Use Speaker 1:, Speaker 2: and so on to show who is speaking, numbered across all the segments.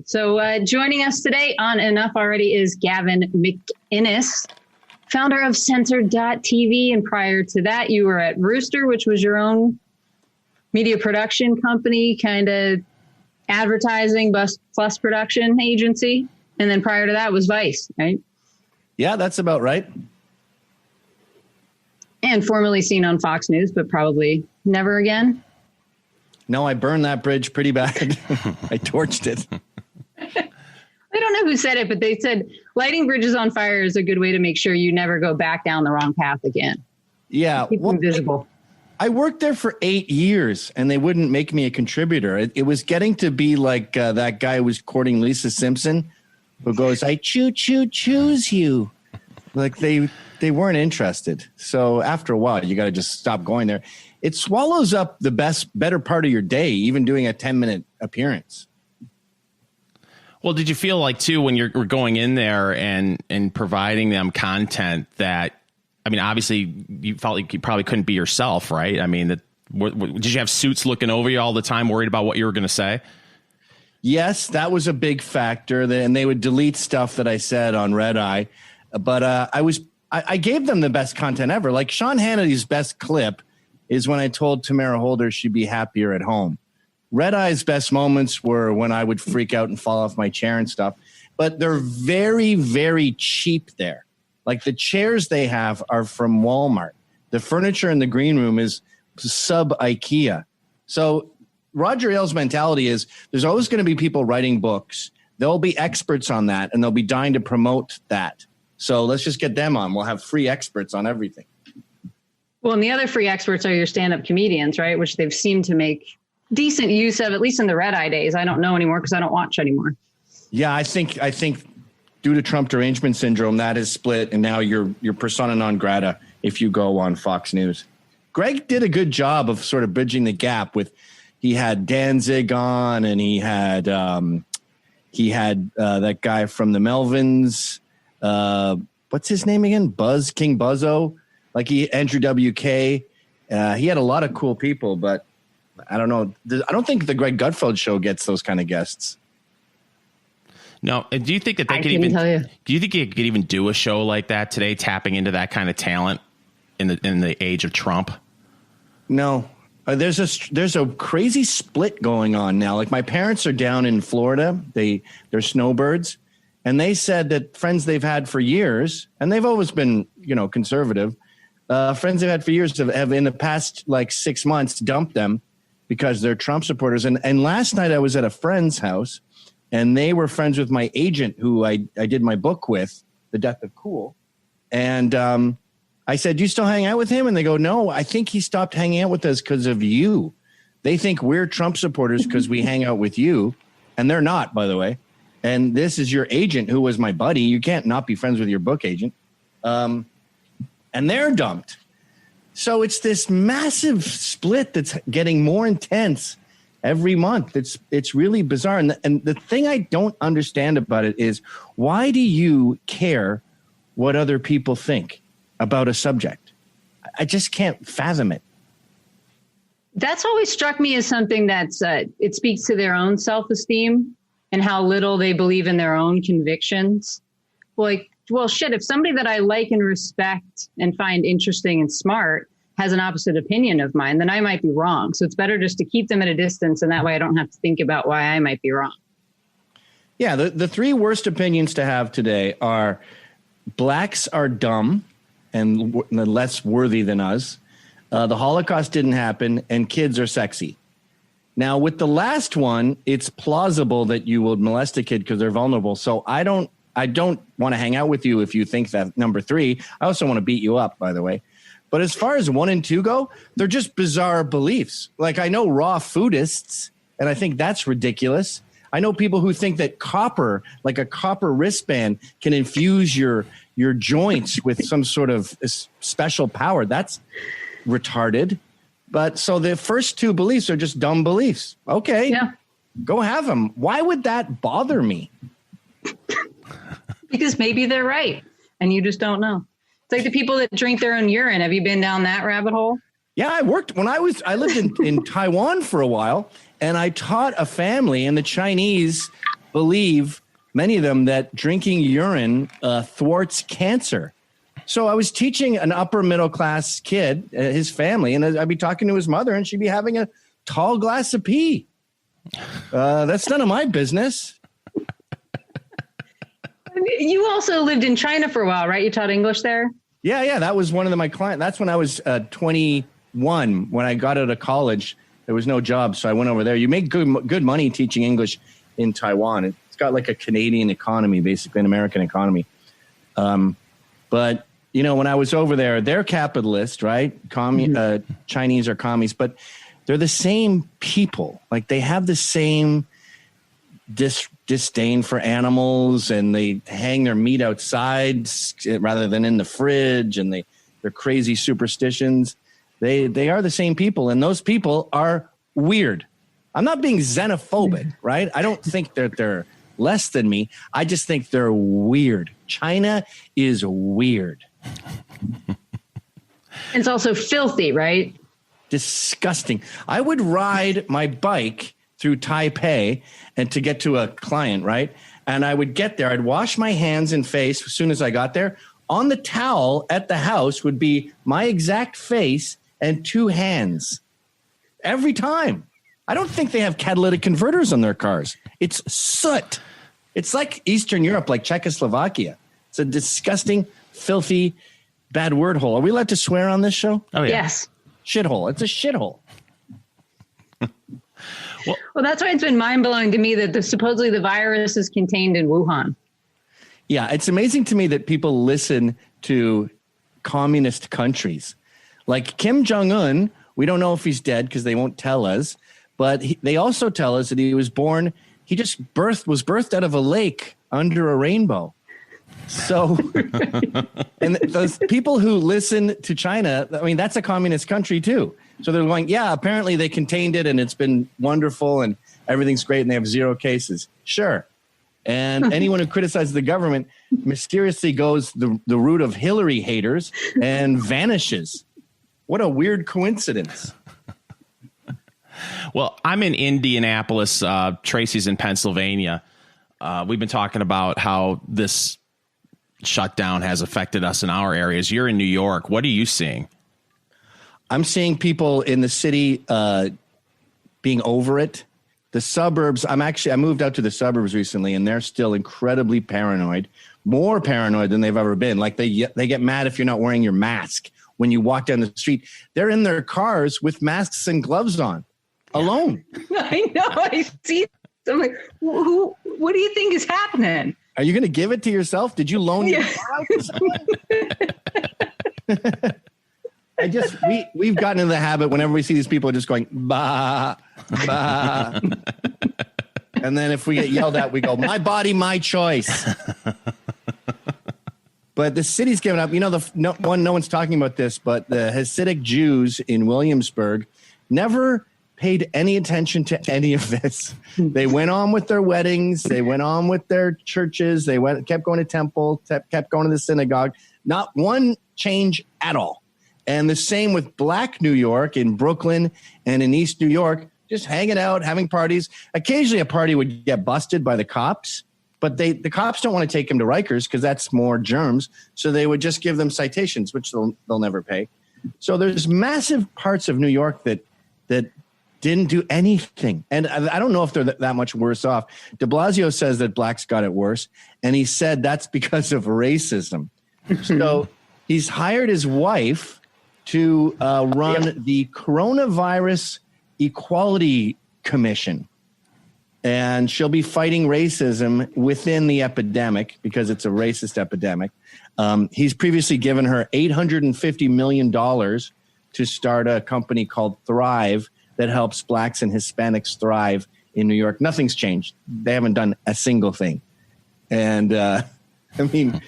Speaker 1: So joining us today on Enough Already is Gavin McInnes, founder of Censored.tv. And prior to that, you were at Rooster, which was your own media production company, kind of advertising plus production agency. And then prior to that was Vice, right?
Speaker 2: Yeah, that's about right.
Speaker 1: And formerly seen on Fox News, but probably never again.
Speaker 2: No, I burned that bridge pretty bad. I torched it.
Speaker 1: I don't know who said it, but they said lighting bridges on fire is a good way to make sure you never go back down the wrong path again.
Speaker 2: Yeah.
Speaker 1: Keep them visible.
Speaker 2: I worked there for 8 years and they wouldn't make me a contributor. It was getting to be like that guy who was courting Lisa Simpson who goes, I choose you. Like they weren't interested. So after a while, you got to just stop going there. It swallows up the better part of your day, even doing a 10-minute appearance.
Speaker 3: Well, did you feel like, too, when you're going in there and providing them content that, I mean, obviously you felt like you probably couldn't be yourself, right? I mean, did you have suits looking over you all the time, worried about what you were going to say?
Speaker 2: Yes, that was a big factor. And they would delete stuff that I said on Red Eye. But I gave them the best content ever. Like Sean Hannity's best clip is when I told Tamara Holder she'd be happier at home. Red Eye's best moments were when I would freak out and fall off my chair and stuff. But they're very, very cheap there. Like the chairs they have are from Walmart. The furniture in the green room is sub IKEA. So Roger Ailes' mentality is there's always going to be people writing books. There'll be experts on that, and they'll be dying to promote that. So let's just get them on. We'll have free experts on everything.
Speaker 1: Well, and the other free experts are your stand-up comedians, right? Which they've seemed to make decent use of, at least in the Red Eye days. I don't know anymore because I don't watch anymore.
Speaker 2: Yeah, I think due to Trump derangement syndrome, that is split, and now you're persona non grata if you go on Fox News. Greg did a good job of sort of bridging the gap with, he had Danzig on, and he had that guy from the Melvins. What's his name again? King Buzzo. Like Andrew WK. He had a lot of cool people, but I don't know. I don't think the Greg Gutfeld show gets those kind of guests.
Speaker 3: No. And do you think that they could even? Do you think you could even do a show like that today, tapping into that kind of talent in the age of Trump?
Speaker 2: No. There's a crazy split going on now. Like my parents are down in Florida. They're snowbirds, and they said that friends they've had for years, and they've always been conservative. Friends they've had for years have in the past like 6 months dumped them because they're Trump supporters. And last night I was at a friend's house, and they were friends with my agent who I did my book with, The Death of Cool. And I said, "Do you still hang out with him?" And they go, "No, I think he stopped hanging out with us because of you. They think we're Trump supporters because we hang out with you." And they're not, by the way. And this is your agent who was my buddy. You can't not be friends with your book agent. And they're dumped. So it's this massive split that's getting more intense every month. It's really bizarre. And the thing I don't understand about it is, why do you care what other people think about a subject? I just can't fathom it.
Speaker 1: That's always struck me as something that's it speaks to their own self-esteem and how little they believe in their own convictions. Like, well, shit, if somebody that I like and respect and find interesting and smart has an opposite opinion of mine, then I might be wrong. So it's better just to keep them at a distance, and that way I don't have to think about why I might be wrong.
Speaker 2: Yeah, the three worst opinions to have today are blacks are dumb and less worthy than us. The Holocaust didn't happen, and kids are sexy. Now, with the last one, it's plausible that you will molest a kid because they're vulnerable. So I don't want to hang out with you if you think that number three. I also want to beat you up, by the way. But as far as 1 and 2 go, they're just bizarre beliefs. Like, I know raw foodists, and I think that's ridiculous. I know people who think that copper, like a copper wristband, can infuse your joints with some sort of special power. That's retarded. But so the first two beliefs are just dumb beliefs. Okay, yeah. Go have them. Why would that bother me?
Speaker 1: Because maybe they're right, and you just don't know. It's like the people that drink their own urine. Have you been down that rabbit hole?
Speaker 2: Yeah, I lived in Taiwan for a while, and I taught a family, and the Chinese believe, many of them, that drinking urine thwarts cancer. So I was teaching an upper middle class kid, his family, and I'd be talking to his mother, and she'd be having a tall glass of pee. That's none of my business.
Speaker 1: You also lived in China for a while, right? You taught English there?
Speaker 2: Yeah. That was one of my clients. That's when I was 21. When I got out of college, there was no job, so I went over there. You make good money teaching English in Taiwan. It's got like a Canadian economy, basically an American economy. But you know, when I was over there, they're capitalist, right? Chinese are commies, but they're the same people. Like they have the same disdain for animals, and they hang their meat outside rather than in the fridge, and their crazy superstitions. They are the same people, and those people are weird. I'm not being xenophobic, right? I don't think that they're less than me. I just think they're weird. China is weird.
Speaker 1: It's also filthy, right?
Speaker 2: Disgusting. I would ride my bike through Taipei and to get to a client, right? And I would get there. I'd wash my hands and face as soon as I got there. On the towel at the house would be my exact face and 2 hands. Every time. I don't think they have catalytic converters on their cars. It's soot. It's like Eastern Europe, like Czechoslovakia. It's a disgusting, filthy, bad word hole. Are we allowed to swear on this show?
Speaker 3: Oh, yeah.
Speaker 1: Yes.
Speaker 2: Shithole. It's a shithole.
Speaker 1: Well, that's why it's been mind-blowing to me that supposedly the virus is contained in Wuhan.
Speaker 2: Yeah, it's amazing to me that people listen to communist countries. Like Kim Jong-un, we don't know if he's dead because they won't tell us, but they also tell us that he was born, he just was birthed out of a lake under a rainbow. So, and those people who listen to China, I mean, that's a communist country too. So they're going, yeah, apparently they contained it and it's been wonderful and everything's great and they have 0 cases. Sure. And anyone who criticizes the government mysteriously goes the route of Hillary haters and vanishes. What a weird coincidence.
Speaker 3: Well, I'm in Indianapolis. Tracy's in Pennsylvania. We've been talking about how this shutdown has affected us in our areas. You're in New York. What are you seeing?
Speaker 2: I'm seeing people in the city being over it. The suburbs, I moved out to the suburbs recently, and they're still incredibly paranoid, more paranoid than they've ever been. Like they get mad if you're not wearing your mask when you walk down the street. They're in their cars with masks and gloves on, alone.
Speaker 1: I know. I see. I'm like, what do you think is happening?
Speaker 2: Are you going to give it to yourself? Did you loan your car out to someone? We've gotten into the habit whenever we see these people just going, bah, bah. And then if we get yelled at, we go, my body, my choice. But the city's given up. You know, no one's talking about this, but the Hasidic Jews in Williamsburg never paid any attention to any of this. They went on with their weddings. They went on with their churches. They kept going to temple, kept going to the synagogue. Not one change at all. And the same with Black New York in Brooklyn and in East New York, just hanging out, having parties. Occasionally a party would get busted by the cops, but the cops don't want to take them to Rikers because that's more germs. So they would just give them citations, which they'll never pay. So there's massive parts of New York that didn't do anything. And I don't know if they're that much worse off. De Blasio says that blacks got it worse. And he said that's because of racism. So he's hired his wife to run the Coronavirus Equality Commission. And she'll be fighting racism within the epidemic because it's a racist epidemic. He's previously given her $850 million to start a company called Thrive that helps blacks and Hispanics thrive in New York. Nothing's changed. They haven't done a single thing. And I mean,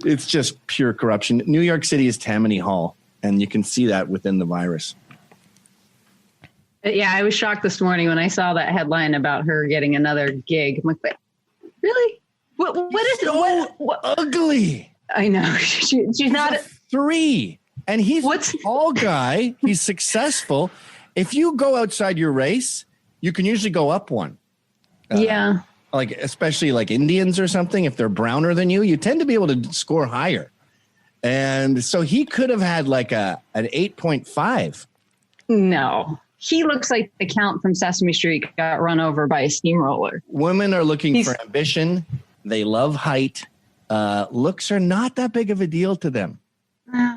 Speaker 2: it's just pure corruption. New York City is Tammany Hall, and you can see that within the virus.
Speaker 1: Yeah, I was shocked this morning when I saw that headline about her getting another gig. I'm like, wait, really? What is
Speaker 2: so
Speaker 1: it? What?
Speaker 2: Ugly.
Speaker 1: I know. She's not
Speaker 2: a 3. And he's a tall guy. He's successful. If you go outside your race, you can usually go up 1.
Speaker 1: Yeah.
Speaker 2: like especially like Indians or something, if they're browner than you tend to be able to score higher. And so he could have had like an 8.5.
Speaker 1: No, he looks like the Count from Sesame Street got run over by a steamroller.
Speaker 2: Women are looking for ambition. They love height. Looks are not that big of a deal to them.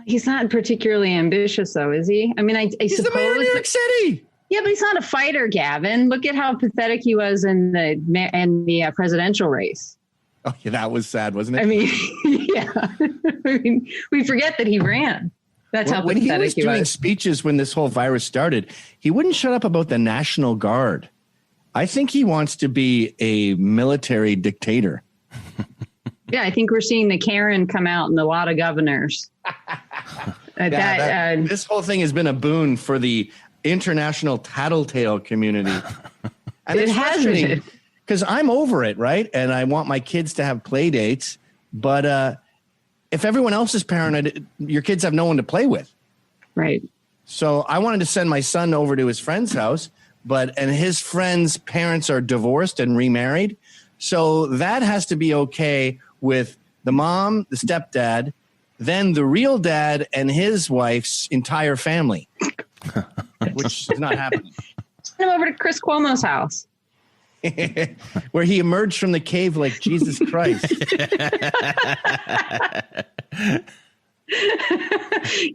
Speaker 1: He's not particularly ambitious, though, is he? I mean, I
Speaker 2: he's
Speaker 1: suppose
Speaker 2: the mayor of New York City.
Speaker 1: Yeah, but he's not a fighter, Gavin. Look at how pathetic he was in the presidential race.
Speaker 2: Oh, yeah, that was sad, wasn't it?
Speaker 1: I mean, yeah. I mean, we forget that he ran. That's how pathetic
Speaker 2: he was doing speeches when this whole virus started. He wouldn't shut up about the National Guard. I think he wants to be a military dictator.
Speaker 1: Yeah, I think we're seeing the Karen come out in a lot of governors.
Speaker 2: This whole thing has been a boon for the international tattletale community. And
Speaker 1: it has,
Speaker 2: because I'm over it, right? And I want my kids to have play dates. But if everyone else is paranoid, your kids have no one to play with.
Speaker 1: Right.
Speaker 2: So I wanted to send my son over to his friend's house, and his friend's parents are divorced and remarried. So that has to be okay with the mom, the stepdad, then the real dad and his wife's entire family, which is not happening.
Speaker 1: Send him over to Chris Cuomo's house.
Speaker 2: Where he emerged from the cave like Jesus Christ.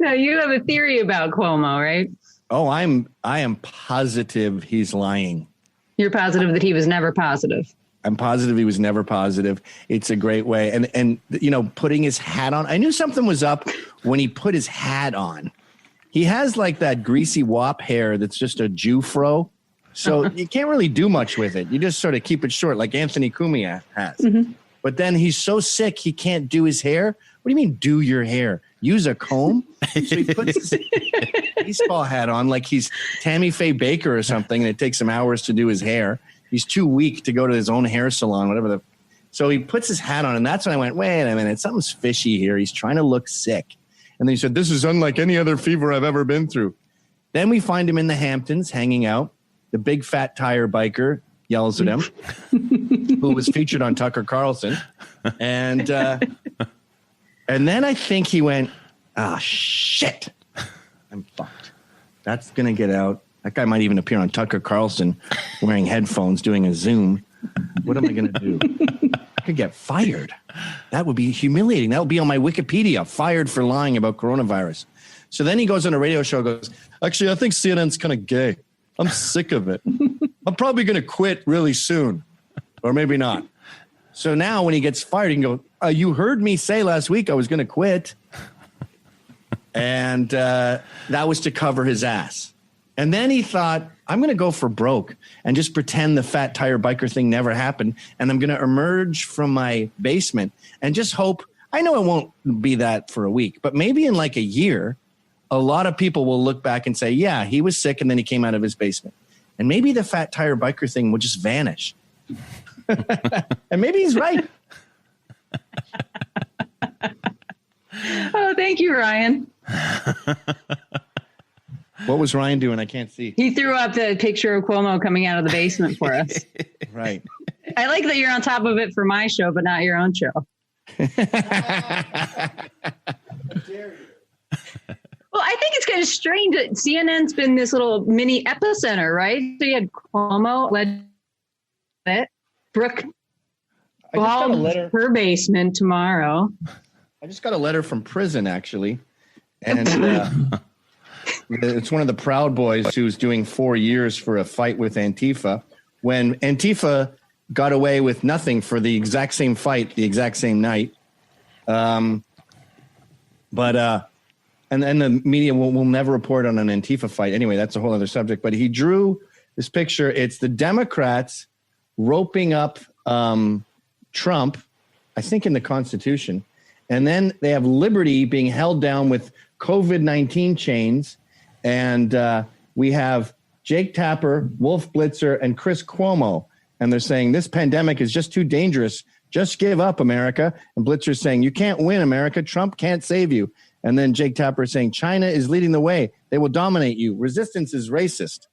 Speaker 1: Now, you have a theory about Cuomo, right?
Speaker 2: Oh, I am positive he's lying.
Speaker 1: You're positive that he was never positive.
Speaker 2: I'm positive he was never positive. It's a great way. And putting his hat on. I knew something was up when he put his hat on. He has like that greasy wop hair that's just a Jew fro. So you can't really do much with it. You just sort of keep it short like Anthony Cumia has. Mm-hmm. But then he's so sick he can't do his hair. What do you mean do your hair? Use a comb? So he puts his baseball hat on like he's Tammy Faye Baker or something, and it takes him hours to do his hair. He's too weak to go to his own hair salon, whatever. So he puts his hat on, and that's when I went, wait a minute, something's fishy here. He's trying to look sick. And then he said, this is unlike any other fever I've ever been through. Then we find him in the Hamptons hanging out. The big fat tire biker yells at him, who was featured on Tucker Carlson. And then I think he went, shit, I'm fucked. That's going to get out. That guy might even appear on Tucker Carlson wearing headphones, doing a Zoom. What am I going to do? I could get fired. That would be humiliating. That would be on my Wikipedia, fired for lying about coronavirus. So then he goes on a radio show, goes, actually, I think CNN's kind of gay. I'm sick of it. I'm probably going to quit really soon, or maybe not. So now when he gets fired, he can go, you heard me say last week I was going to quit. And that was to cover his ass. And then he thought, I'm going to go for broke and just pretend the fat tire biker thing never happened. And I'm going to emerge from my basement and just hope, I know it won't be that for a week, but maybe in like a year, a lot of people will look back and say, yeah, he was sick and then he came out of his basement. And maybe the fat tire biker thing will just vanish. And maybe he's right.
Speaker 1: Oh, thank you, Ryan.
Speaker 2: What was Ryan doing? I can't see.
Speaker 1: He threw up the picture of Cuomo coming out of the basement for us.
Speaker 2: Right.
Speaker 1: I like that you're on top of it for my show, but not your own show. Well, I think it's kind of strange that CNN's been this little mini epicenter, right? So you had Cuomo, Brooke called her basement tomorrow.
Speaker 2: I just got a letter from prison, actually. And it's one of the Proud Boys who's doing 4 years for a fight with Antifa. When Antifa got away with nothing for the exact same fight, the exact same night. And the media will never report on an Antifa fight. Anyway, that's a whole other subject. But he drew this picture. It's the Democrats roping up Trump, I think in the Constitution. And then they have Liberty being held down with COVID-19 chains. And we have Jake Tapper, Wolf Blitzer, and Chris Cuomo. And they're saying this pandemic is just too dangerous. Just give up, America. And Blitzer's saying, you can't win, America. Trump can't save you. And then Jake Tapper is saying, China is leading the way. They will dominate you. Resistance is racist.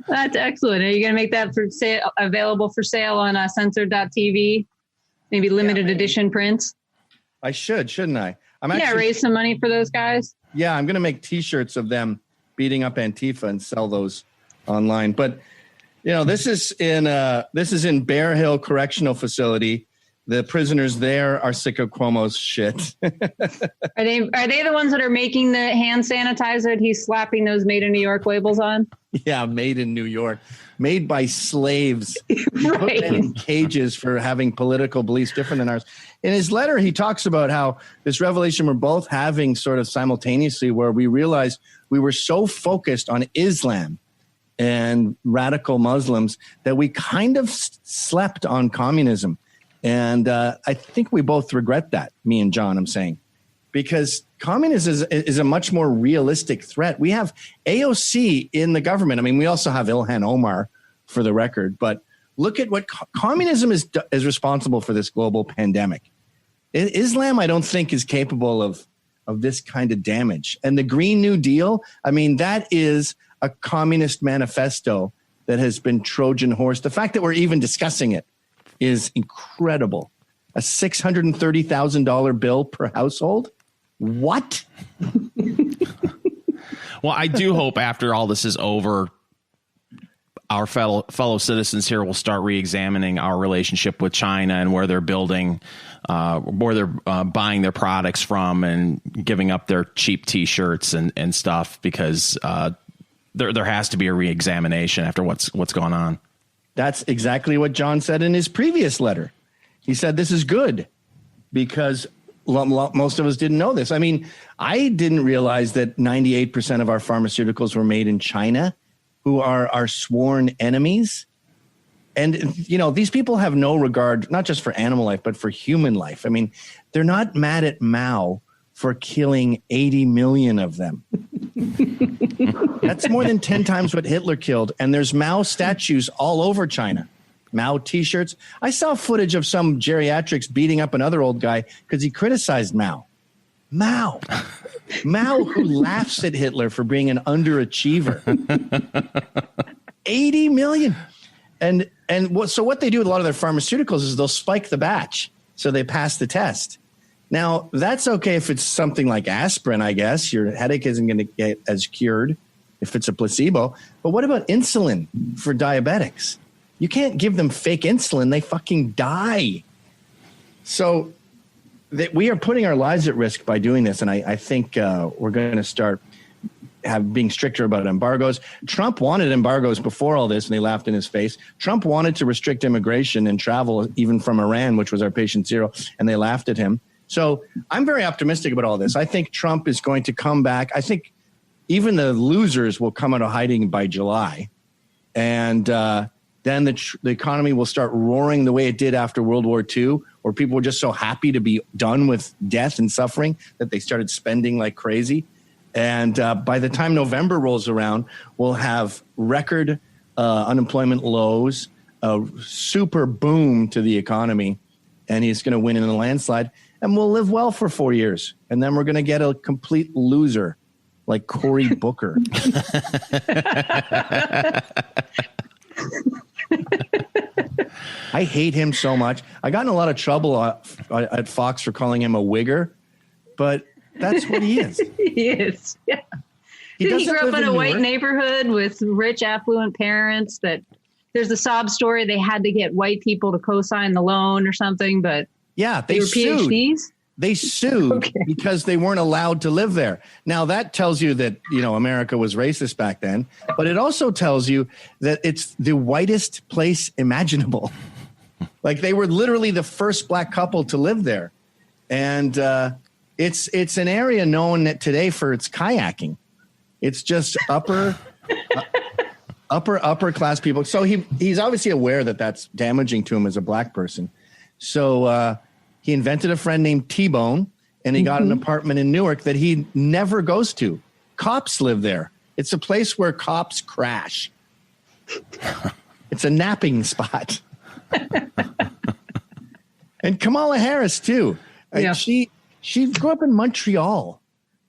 Speaker 1: That's excellent. Are you going to make that for sale, available for sale on censored.tv? Maybe limited edition prints?
Speaker 2: I shouldn't I?
Speaker 1: Raise some money for those guys.
Speaker 2: Yeah, I'm going to make T-shirts of them beating up Antifa and sell those online. But this is in Bear Hill Correctional Facility. The prisoners there are sick of Cuomo's shit.
Speaker 1: Are they the ones that are making the hand sanitizer that he's slapping those made in New York labels on?
Speaker 2: Yeah, made in New York, made by slaves.
Speaker 1: Right.
Speaker 2: Put them in cages for having political beliefs different than ours. In his letter, he talks about how this revelation we're both having sort of simultaneously, where we realized we were so focused on Islam and radical Muslims that we kind of slept on communism. And I think we both regret that, me and John, I'm saying, because communism is a much more realistic threat. We have AOC in the government. I mean, we also have Ilhan Omar, for the record. But look at what communism is responsible for this global pandemic. Islam, I don't think, is capable of this kind of damage. And the Green New Deal, I mean, that is a communist manifesto that has been Trojan horse. The fact that we're even discussing it is incredible. A $630,000 bill per household? What?
Speaker 3: Well, I do hope after all this is over, our fellow citizens here will start re-examining our relationship with China and where they're building, where they're buying their products from and giving up their cheap T-shirts and stuff, because there has to be a re-examination after what's going on.
Speaker 2: That's exactly what John said in his previous letter. He said this is good because most of us didn't know this. I mean, I didn't realize that 98% of our pharmaceuticals were made in China, who are our sworn enemies. And, these people have no regard, not just for animal life, but for human life. I mean, they're not mad at Mao for killing 80 million of them. That's more than 10 times what Hitler killed. And there's Mao statues all over China. Mao T-shirts. I saw footage of some geriatrics beating up another old guy because he criticized Mao. Mao, who laughs at Hitler for being an underachiever. 80 million. So what they do with a lot of their pharmaceuticals is they'll spike the batch so they pass the test. Now, that's okay if it's something like aspirin, I guess. Your headache isn't going to get as cured if it's a placebo. But what about insulin for diabetics? You can't give them fake insulin. They fucking die. So we are putting our lives at risk by doing this. And I think we're going to start being stricter about embargoes. Trump wanted embargoes before all this, and they laughed in his face. Trump wanted to restrict immigration and travel, even from Iran, which was our patient zero, and they laughed at him. So I'm very optimistic about all this. I think Trump is going to come back. I think even the losers will come out of hiding by July. And then the economy will start roaring the way it did after World War II, where people were just so happy to be done with death and suffering that they started spending like crazy. And by the time November rolls around, we'll have record unemployment lows, a super boom to the economy, and he's going to win in a landslide. And we'll live well for 4 years. And then we're going to get a complete loser like Cory Booker. I hate him so much. I got in a lot of trouble at Fox for calling him a wigger, but that's what he is.
Speaker 1: He is, yeah. He grew up in a white neighborhood with rich, affluent parents. That there's a sob story. They had to get white people to co-sign the loan or something, but
Speaker 2: yeah, they were
Speaker 1: sued. PhDs?
Speaker 2: They sued because they weren't allowed to live there. Now, that tells you that, America was racist back then, but it also tells you that it's the whitest place imaginable. Like, they were literally the first black couple to live there. And it's an area known today for its kayaking. It's just upper class people. So he's obviously aware that that's damaging to him as a black person. So he invented a friend named T-Bone, and he got an apartment in Newark that he never goes to. Cops live there. It's a place where cops crash. It's a napping spot. And Kamala Harris, too. Yeah. She grew up in Montreal.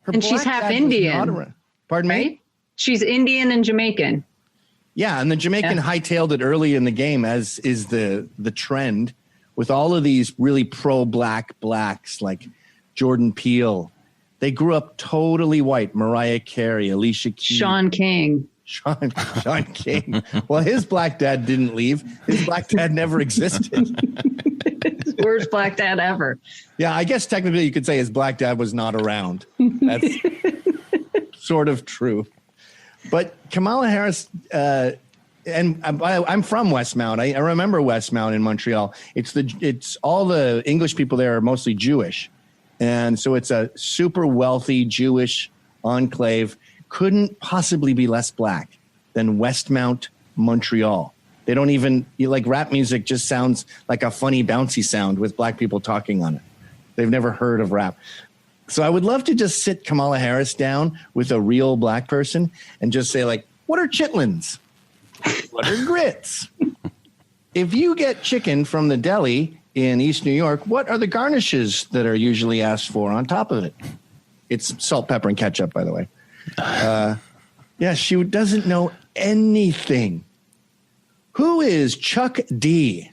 Speaker 1: And she's half Indian.
Speaker 2: Pardon me?
Speaker 1: She's Indian and Jamaican.
Speaker 2: Yeah, and the Jamaican hightailed it early in the game, as is the trend with all of these really pro-black blacks like Jordan Peele. They grew up totally white. Mariah Carey, Alicia Keys.
Speaker 1: Sean King.
Speaker 2: Sean King. Well, his black dad didn't leave. His black dad never existed.
Speaker 1: Worst black dad ever.
Speaker 2: Yeah, I guess technically you could say his black dad was not around. That's sort of true. But Kamala Harris, and I'm from Westmount. I remember Westmount in Montreal. It's all the English people there are mostly Jewish. And so it's a super wealthy Jewish enclave. Couldn't possibly be less black than Westmount, Montreal. They don't even, like, rap music just sounds like a funny bouncy sound with black people talking on it. They've never heard of rap. So I would love to just sit Kamala Harris down with a real black person and just say, like, what are chitlins? What are grits? If you get chicken from the deli in East New York, what are the garnishes that are usually asked for on top of it? It's salt, pepper, and ketchup, by the way. Yeah, she doesn't know anything. Who is Chuck D?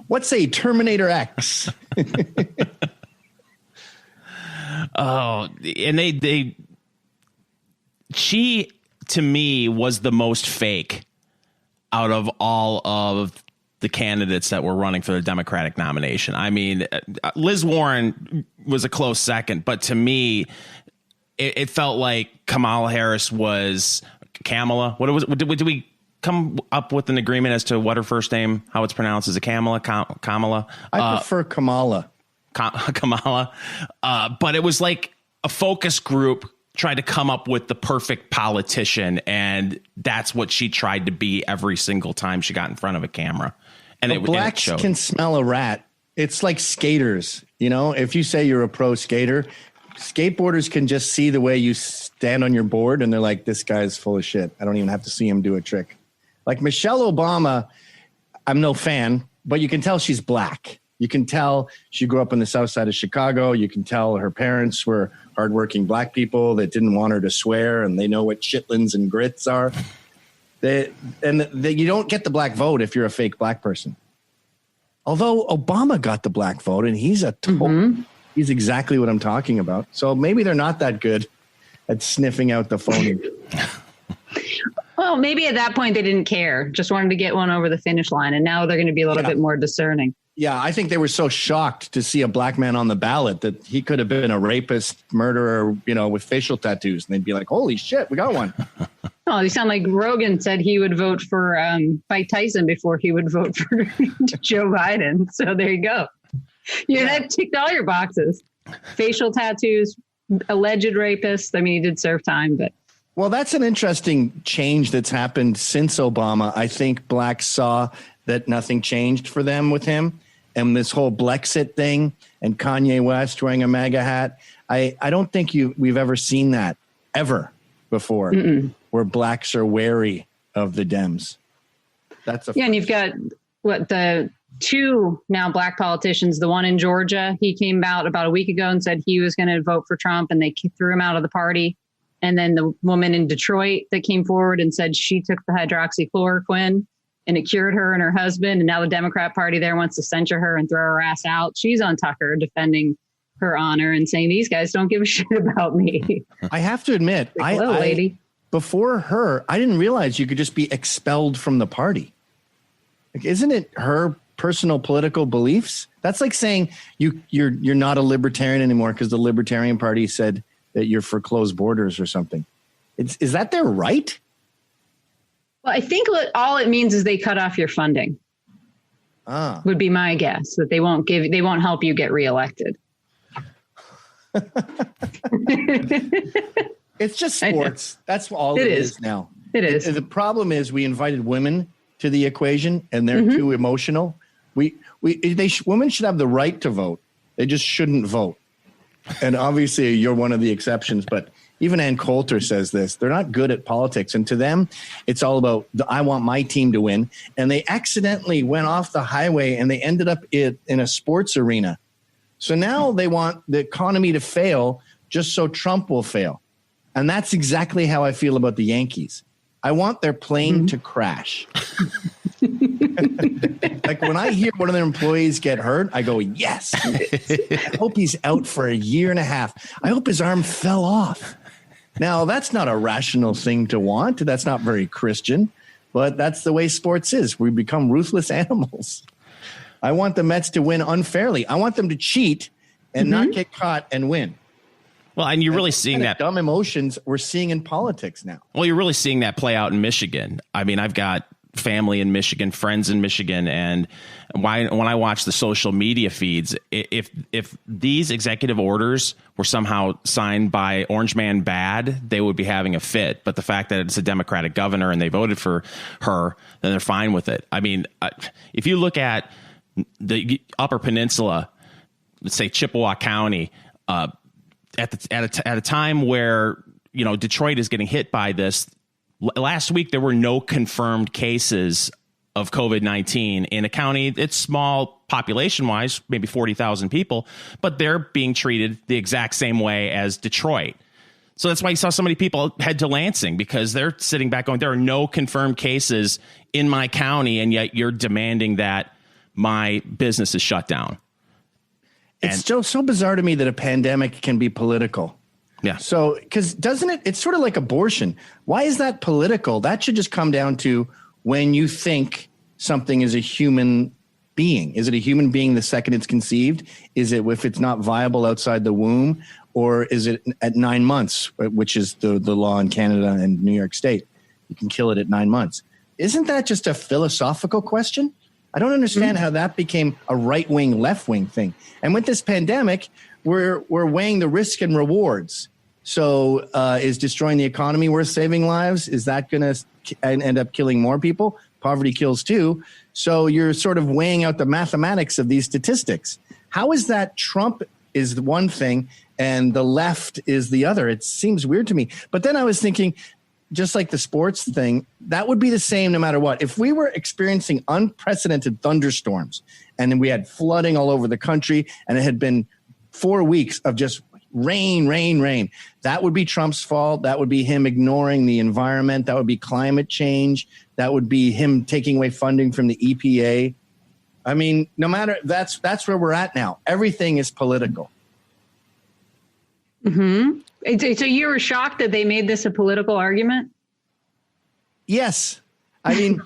Speaker 2: What's a Terminator X?
Speaker 3: Oh, and she, to me, was the most fake out of all of the candidates that were running for the Democratic nomination. I mean, Liz Warren was a close second, but to me, it felt like Kamala Harris was Kamala. What was? Did we come up with an agreement as to what her first name, how it's pronounced? Is it Kamala? Kamala?
Speaker 2: I prefer Kamala.
Speaker 3: Kamala. But it was like a focus group tried to come up with the perfect politician, and that's what she tried to be every single time she got in front of a camera. And
Speaker 2: blacks can smell a rat. It's like skaters. You know, if you say you're a pro skater, skateboarders can just see the way you stand on your board, and they're like, this guy's full of shit. I don't even have to see him do a trick. Like Michelle Obama, I'm no fan, but you can tell she's black. You can tell she grew up on the south side of Chicago. You can tell her parents were hardworking black people that didn't want her to swear, and they know what chitlins and grits are. You don't get the black vote if you're a fake black person. Although Obama got the black vote, and he's he's exactly what I'm talking about. So maybe they're not that good at sniffing out the phony.
Speaker 1: Well, maybe at that point they didn't care, just wanted to get one over the finish line, and now they're going to be a little bit more discerning.
Speaker 2: Yeah, I think they were so shocked to see a black man on the ballot that he could have been a rapist, murderer, with facial tattoos. And they'd be like, holy shit, we got one.
Speaker 1: Oh, you sound like Rogan said he would vote for Mike Tyson before he would vote for Joe Biden. So there you go. That ticked all your boxes. Facial tattoos, alleged rapist. I mean, he did serve time, but.
Speaker 2: Well, that's an interesting change that's happened since Obama. I think blacks saw that nothing changed for them with him. And this whole Blexit thing and Kanye West wearing a MAGA hat, I don't think we've ever seen that ever before, where blacks are wary of the Dems.
Speaker 1: And you've got the two now black politicians. The one in Georgia, he came out about a week ago and said he was going to vote for Trump, and they threw him out of the party. And then the woman in Detroit that came forward and said she took the hydroxychloroquine and it cured her and her husband. And now the Democrat Party there wants to censure her and throw her ass out. She's on Tucker defending her honor and saying, these guys don't give a shit about me.
Speaker 2: I have to admit,
Speaker 1: lady.
Speaker 2: Before her, I didn't realize you could just be expelled from the party. Like, isn't it her personal political beliefs? That's like saying you're not a libertarian anymore because the Libertarian Party said that you're for closed borders or something. Is that their right?
Speaker 1: Well, I think all it means is they cut off your funding. Would be my guess, that they won't help you get reelected.
Speaker 2: It's just sports. That's all it is now.
Speaker 1: It is.
Speaker 2: The problem is we invited women to the equation and they're too emotional. Women should have the right to vote. They just shouldn't vote. And obviously you're one of the exceptions, but even Ann Coulter says this. They're not good at politics. And to them, it's all about, I want my team to win. And they accidentally went off the highway and they ended up in a sports arena. So now they want the economy to fail just so Trump will fail. And that's exactly how I feel about the Yankees. I want their plane to crash. Like when I hear one of their employees get hurt, I go, yes. I hope he's out for a year and a half. I hope his arm fell off. Now, that's not a rational thing to want. That's not very Christian, but that's the way sports is. We become ruthless animals. I want the Mets to win unfairly. I want them to cheat and not get caught and win.
Speaker 3: Well, and you're really seeing that
Speaker 2: dumb emotions we're seeing in politics now.
Speaker 3: Well, you're really seeing that play out in Michigan. I mean, I've got family in Michigan, friends in Michigan, and when I watch the social media feeds, if these executive orders were somehow signed by Orange Man Bad, they would be having a fit. But the fact that it's a Democratic governor and they voted for her, then they're fine with it. I mean, if you look at the Upper Peninsula, let's say Chippewa County, at a time where, you know, Detroit is getting hit by this. Last week, there were no confirmed cases of COVID-19 in a county. It's small population wise, maybe 40,000 people, but they're being treated the exact same way as Detroit. So that's why you saw so many people head to Lansing, because they're sitting back going, there are no confirmed cases in my county, and yet you're demanding that my business is shut down.
Speaker 2: It's still so bizarre to me that a pandemic can be political.
Speaker 3: Yeah.
Speaker 2: So, because doesn't it, it's sort of like abortion. Why is that political? That should just come down to when you think something is a human being. Is it a human being the second it's conceived? Is it if it's not viable outside the womb? Or is it at 9 months, which is the law in Canada and New York State? You can kill it at 9 months. Isn't that just a philosophical question? I don't understand how that became a right-wing, left-wing thing. And with this pandemic, we're weighing the risk and rewards. So is destroying the economy worth saving lives? Is that going to end up killing more people? Poverty kills too. So you're sort of weighing out the mathematics of these statistics. How is that Trump is the one thing and the left is the other? It seems weird to me. But then I was thinking, just like the sports thing, that would be the same no matter what. If we were experiencing unprecedented thunderstorms and then we had flooding all over the country and it had been 4 weeks of just rain, that would be Trump's fault. That would be him ignoring the environment. That would be climate change. That would be him taking away funding from the EPA. I mean, no matter, that's where we're at now. Everything is political.
Speaker 1: Mm-hmm. So you were shocked that they made this a political argument?
Speaker 2: Yes. I mean,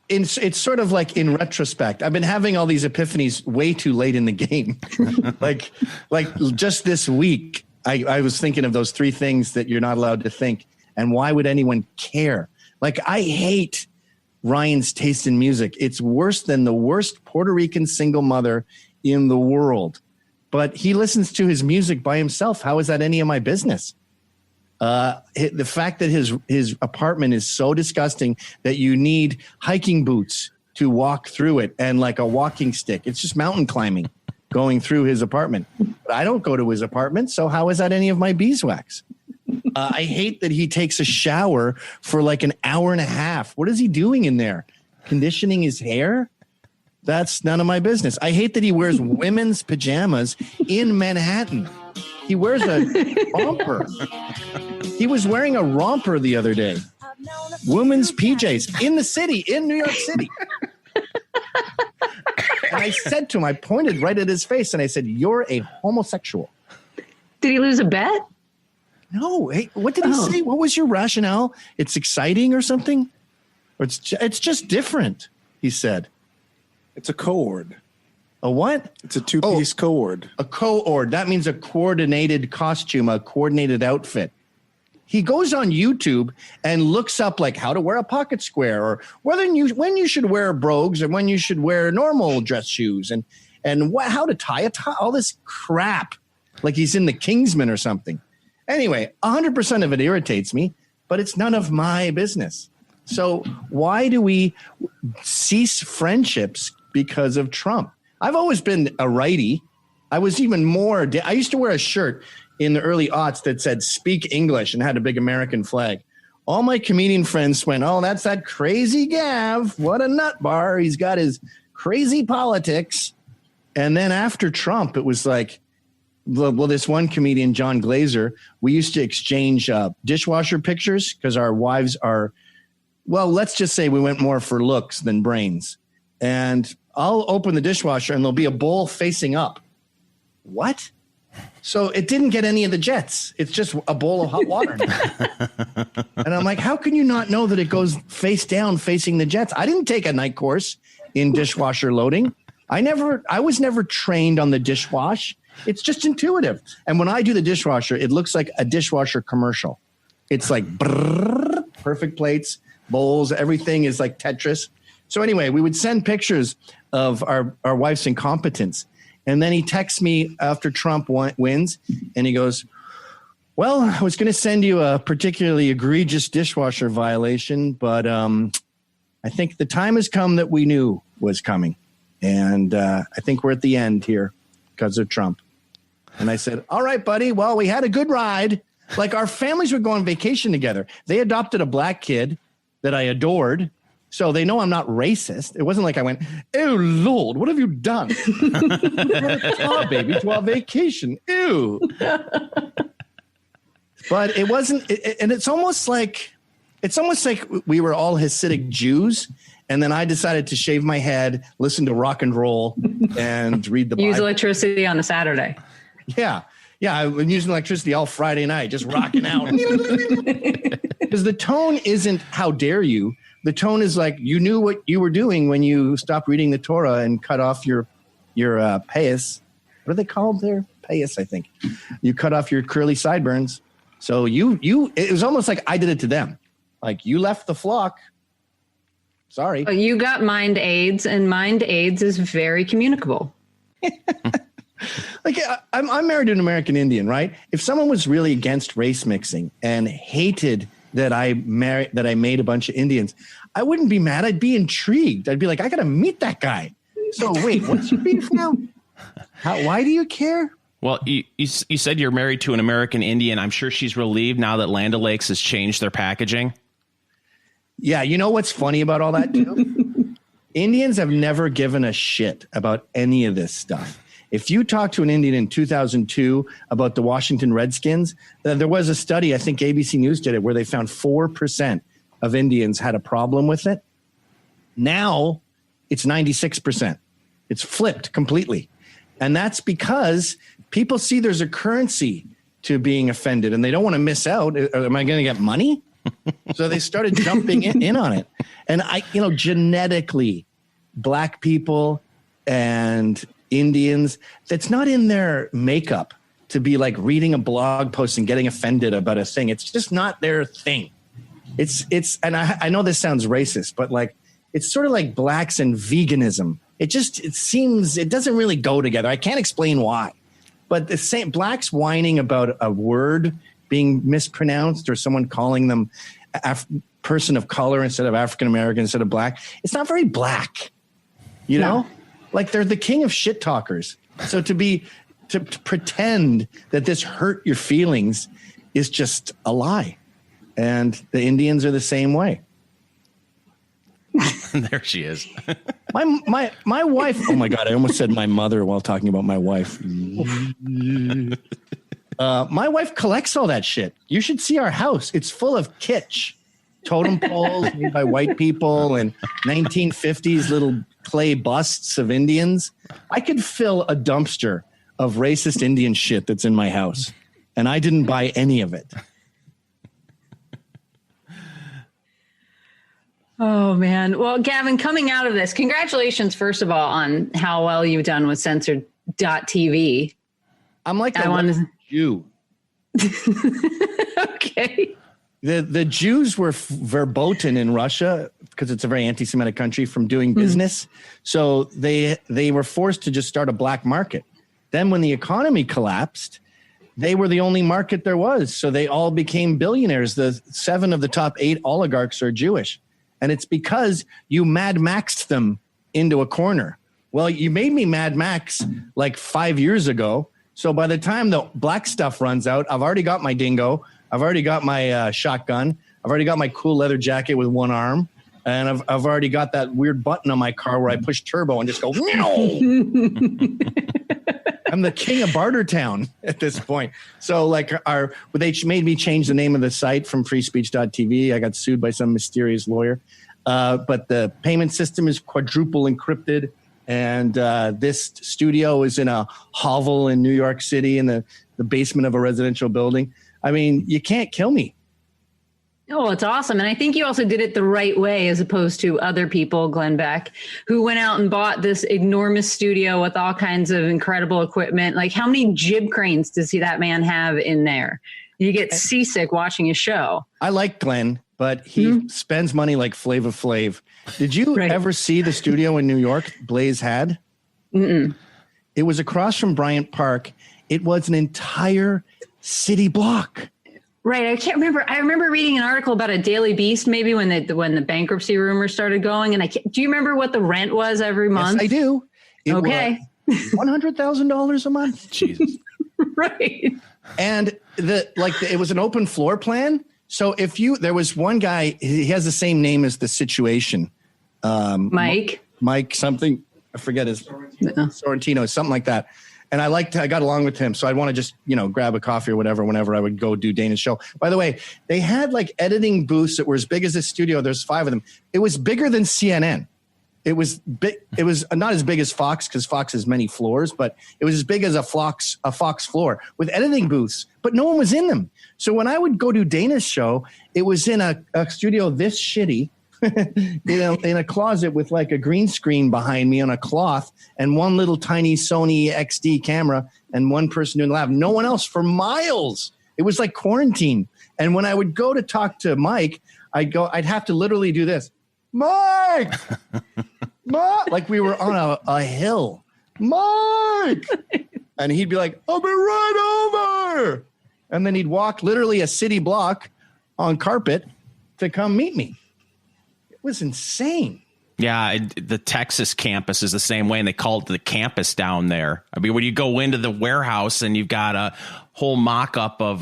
Speaker 2: it's sort of like in retrospect. I've been having all these epiphanies way too late in the game. like just this week, I was thinking of those three things that you're not allowed to think. And why would anyone care? Like, I hate Ryan's taste in music. It's worse than the worst Puerto Rican single mother in the world. But he listens to his music by himself. How is that any of my business? The fact that his apartment is so disgusting that you need hiking boots to walk through it and like a walking stick. It's just mountain climbing going through his apartment. But I don't go to his apartment, so how is that any of my beeswax? I hate that he takes a shower for like an hour and a half. What is he doing in there? Conditioning his hair? That's none of my business. I hate that he wears women's pajamas in Manhattan. He wears a romper. He was wearing a romper the other day. Women's PJs in the city, in New York City. And I said to him, I pointed right at his face and I said, "You're a homosexual."
Speaker 1: Did he lose a bet?
Speaker 2: No. Hey, what did he say? What was your rationale? It's exciting or something? Or it's just different, he said.
Speaker 4: It's a co-ord.
Speaker 2: A what?
Speaker 4: It's a two-piece co-ord.
Speaker 2: A co-ord. That means a coordinated costume, a coordinated outfit. He goes on YouTube and looks up like how to wear a pocket square or when you should wear brogues and when you should wear normal dress shoes and how to tie a tie, all this crap like he's in the Kingsman or something. Anyway, 100% of it irritates me, but it's none of my business. So why do we cease friendships because of Trump? I've always been a righty. I was even more. I used to wear a shirt in the early aughts that said "Speak English" and had a big American flag. All my comedian friends went, "Oh, that's that crazy Gav. What a nut bar. He's got his crazy politics." And then after Trump, it was like, well, this one comedian, John Glazer, we used to exchange dishwasher pictures because our wives are, well, let's just say we went more for looks than brains. And I'll open the dishwasher and there'll be a bowl facing up. What? So it didn't get any of the jets. It's just a bowl of hot water. And I'm like, how can you not know that it goes face down facing the jets? I didn't take a night course in dishwasher loading. I was never trained on the dishwash. It's just intuitive. And when I do the dishwasher, it looks like a dishwasher commercial. It's like brrr, perfect plates, bowls, everything is like Tetris. So anyway, we would send pictures of our wife's incompetence. And then he texts me after Trump wins, and he goes, well, I was going to send you a particularly egregious dishwasher violation, but I think the time has come that we knew was coming. And I think we're at the end here because of Trump. And I said, all right, buddy, well, we had a good ride. Like our families would go on vacation together. They adopted a black kid that I adored. So they know I'm not racist. It wasn't like I went, oh, Lord, what have you done? We brought a car baby to our vacation. Ew. But it wasn't. And it's almost like we were all Hasidic Jews. And then I decided to shave my head, listen to rock and roll, and read the Bible.
Speaker 1: Use electricity on a Saturday.
Speaker 2: Yeah. Yeah, I've been using electricity all Friday night, just rocking out. Because the tone isn't, how dare you? The tone is like, you knew what you were doing when you stopped reading the Torah and cut off your payas. What are they called there? Payas, I think. You cut off your curly sideburns. So it was almost like I did it to them. Like, you left the flock. Sorry.
Speaker 1: You got mind aids, and mind aids is very communicable.
Speaker 2: Like, I'm married to an American Indian, right? If someone was really against race mixing and hated that I made a bunch of Indians, I wouldn't be mad. I'd be intrigued. I'd be like, I got to meet that guy. So wait, what's your beef now? Why do you care?
Speaker 3: Well, you said you're married to an American Indian. I'm sure she's relieved now that Land O'Lakes has changed their packaging. Yeah.
Speaker 2: You know what's funny about all that too? Indians have never given a shit about any of this stuff. If you talk to an Indian in 2002 about the Washington Redskins, there was a study, I think ABC News did it, where they found 4% of Indians had a problem with it. Now it's 96%. It's flipped completely. And that's because people see there's a currency to being offended and they don't want to miss out. Am I going to get money? So they started jumping in on it. And genetically, black people and Indians, that's not in their makeup to be like reading a blog post and getting offended about a thing. It's just not their thing. And I know this sounds racist, but like, it's sort of like blacks and veganism. It seems, it doesn't really go together. I can't explain why, but the same blacks whining about a word being mispronounced or someone calling them person of color instead of African-American instead of black. It's not very black, you know? Like, they're the king of shit talkers. So to pretend that this hurt your feelings is just a lie. And the Indians are the same way.
Speaker 3: There she is.
Speaker 2: My wife. Oh my God. I almost said my mother while talking about my wife. My wife collects all that shit. You should see our house. It's full of kitsch. Totem poles made by white people and 1950s little clay busts of Indians. I could fill a dumpster of racist Indian shit that's in my house, and I didn't buy any of it.
Speaker 1: Oh, man. Well, Gavin, coming out of this, congratulations, first of all, on how well you've done with censored.tv.
Speaker 2: I'm like a Jew.
Speaker 1: Okay.
Speaker 2: The Jews were verboten in Russia because it's a very anti-Semitic country from doing business. So they were forced to just start a black market. Then when the economy collapsed, they were the only market there was. So they all became billionaires. The 7 of the top 8 oligarchs are Jewish. And it's because you Mad Maxed them into a corner. Well, you made me Mad Max like 5 years ago. So by the time the black stuff runs out, I've already got my dingo. I've already got my shotgun. I've already got my cool leather jacket with one arm. And I've already got that weird button on my car where I push turbo and just go, meow. I'm the king of Bartertown at this point. So like they made me change the name of the site from freespeech.tv. I got sued by some mysterious lawyer. But the payment system is quadruple encrypted. And this studio is in a hovel in New York City in the basement of a residential building. I mean, you can't kill me.
Speaker 1: Oh, it's awesome. And I think you also did it the right way as opposed to other people, Glenn Beck, who went out and bought this enormous studio with all kinds of incredible equipment. Like, how many jib cranes does that man have in there? You get seasick watching his show.
Speaker 2: I like Glenn, but he spends money like Flava Flav. Did you ever see the studio in New York Blaze had?
Speaker 1: Mm-mm.
Speaker 2: It was across from Bryant Park. It was an entire city block.
Speaker 1: Right. I can't remember. I remember reading an article about a Daily Beast, maybe when the bankruptcy rumors started going. And do you remember what the rent was every month?
Speaker 2: Yes, I do. It
Speaker 1: okay.
Speaker 2: was $100,000 a month.
Speaker 3: Jesus.
Speaker 1: Right.
Speaker 2: And it was an open floor plan. So there was one guy, he has the same name as the situation.
Speaker 1: Mike
Speaker 2: something, I forget his Sorrentino, something like that. And I got along with him. So I'd want to just, grab a coffee or whatever, whenever I would go do Dana's show. By the way, they had like editing booths that were as big as this studio. There's 5 of them. It was bigger than CNN. It was big. It was not as big as Fox because Fox has many floors, but it was as big as a Fox floor with editing booths, but no one was in them. So when I would go do Dana's show, it was in a studio this shitty, in a closet with like a green screen behind me on a cloth and one little tiny Sony XD camera and one person doing the lab. No one else for miles. It was like quarantine. And when I would go to talk to Mike, I'd have to literally do this. Mike, like we were on a hill. Mike, and he'd be like, "I'll be right over," and then he'd walk literally a city block on carpet to come meet me. It was insane.
Speaker 3: Yeah, the Texas campus is the same way, and they call it the campus down there. I mean, when you go into the warehouse and you've got a whole mock-up of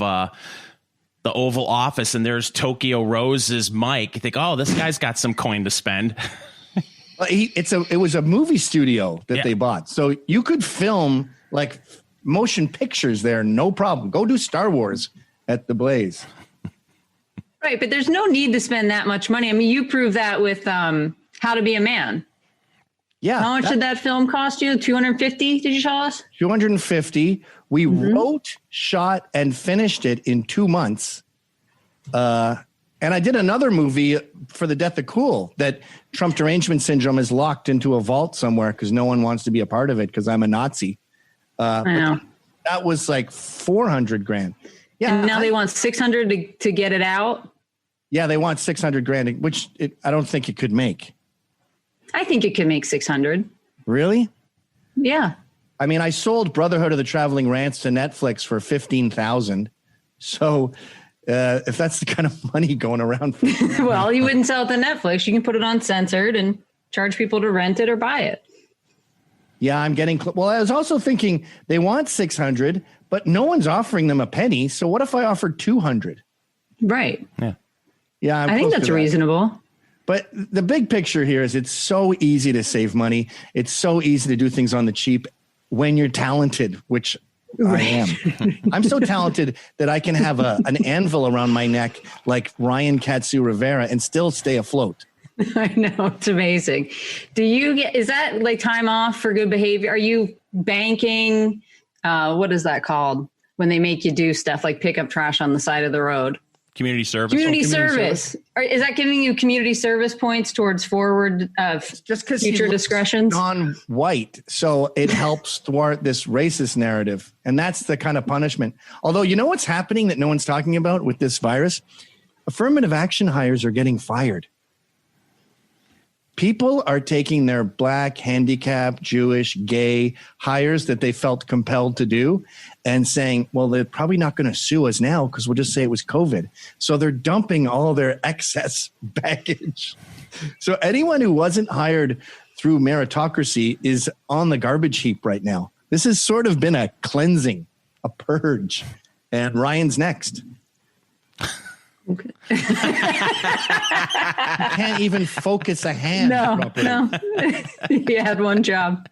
Speaker 3: the Oval Office, and there's Tokyo Rose's Mike. You think, oh, this guy's got some coin to spend.
Speaker 2: It was a movie studio that they bought, so you could film like motion pictures there, no problem. Go do Star Wars at the Blaze.
Speaker 1: Right, but there's no need to spend that much money. I mean, you prove that with How to Be a Man.
Speaker 2: Yeah.
Speaker 1: How much did that film cost you? 250? Did you tell us?
Speaker 2: 250. We wrote, shot, and finished it in 2 months. And I did another movie for the Death of Cool that Trump derangement syndrome is locked into a vault somewhere because no one wants to be a part of it because I'm a Nazi.
Speaker 1: I know.
Speaker 2: That was like $400,000. Yeah.
Speaker 1: And now they want 600 to get it out.
Speaker 2: Yeah, they want $600,000, which I don't think it could make.
Speaker 1: I think it could make 600.
Speaker 2: Really?
Speaker 1: Yeah.
Speaker 2: I mean, I sold Brotherhood of the Traveling Rants to Netflix for $15,000. So if that's the kind of money going around.
Speaker 1: Well, you wouldn't sell it to Netflix. You can put it on censored and charge people to rent it or buy it.
Speaker 2: Yeah, I'm getting. Well, I was also thinking they want 600, but no one's offering them a penny. So what if I offered 200?
Speaker 1: Right.
Speaker 3: Yeah.
Speaker 2: Yeah.
Speaker 1: I think that's reasonable.
Speaker 2: But the big picture here is it's so easy to save money. It's so easy to do things on the cheap when you're talented, which I am. I'm so talented that I can have an anvil around my neck like Ryan Katsu Rivera and still stay afloat.
Speaker 1: I know. It's amazing. Is that like time off for good behavior? Are you banking? What is that called? When they make you do stuff like pick up trash on the side of the road?
Speaker 3: Community service.
Speaker 1: Community service. Is that giving you community service points towards forward
Speaker 2: just because
Speaker 1: future discretions?
Speaker 2: Non-white, so it helps thwart this racist narrative, and that's the kind of punishment. Although, you know what's happening that no one's talking about with this virus? Affirmative action hires are getting fired. People are taking their black, handicapped, Jewish, gay hires that they felt compelled to do and saying, well, they're probably not going to sue us now because we'll just say it was COVID. So they're dumping all their excess baggage. So anyone who wasn't hired through meritocracy is on the garbage heap right now. This has sort of been a cleansing, a purge. And Ryan's next.
Speaker 1: Okay.
Speaker 2: You can't even focus a hand.
Speaker 1: No. You had one job.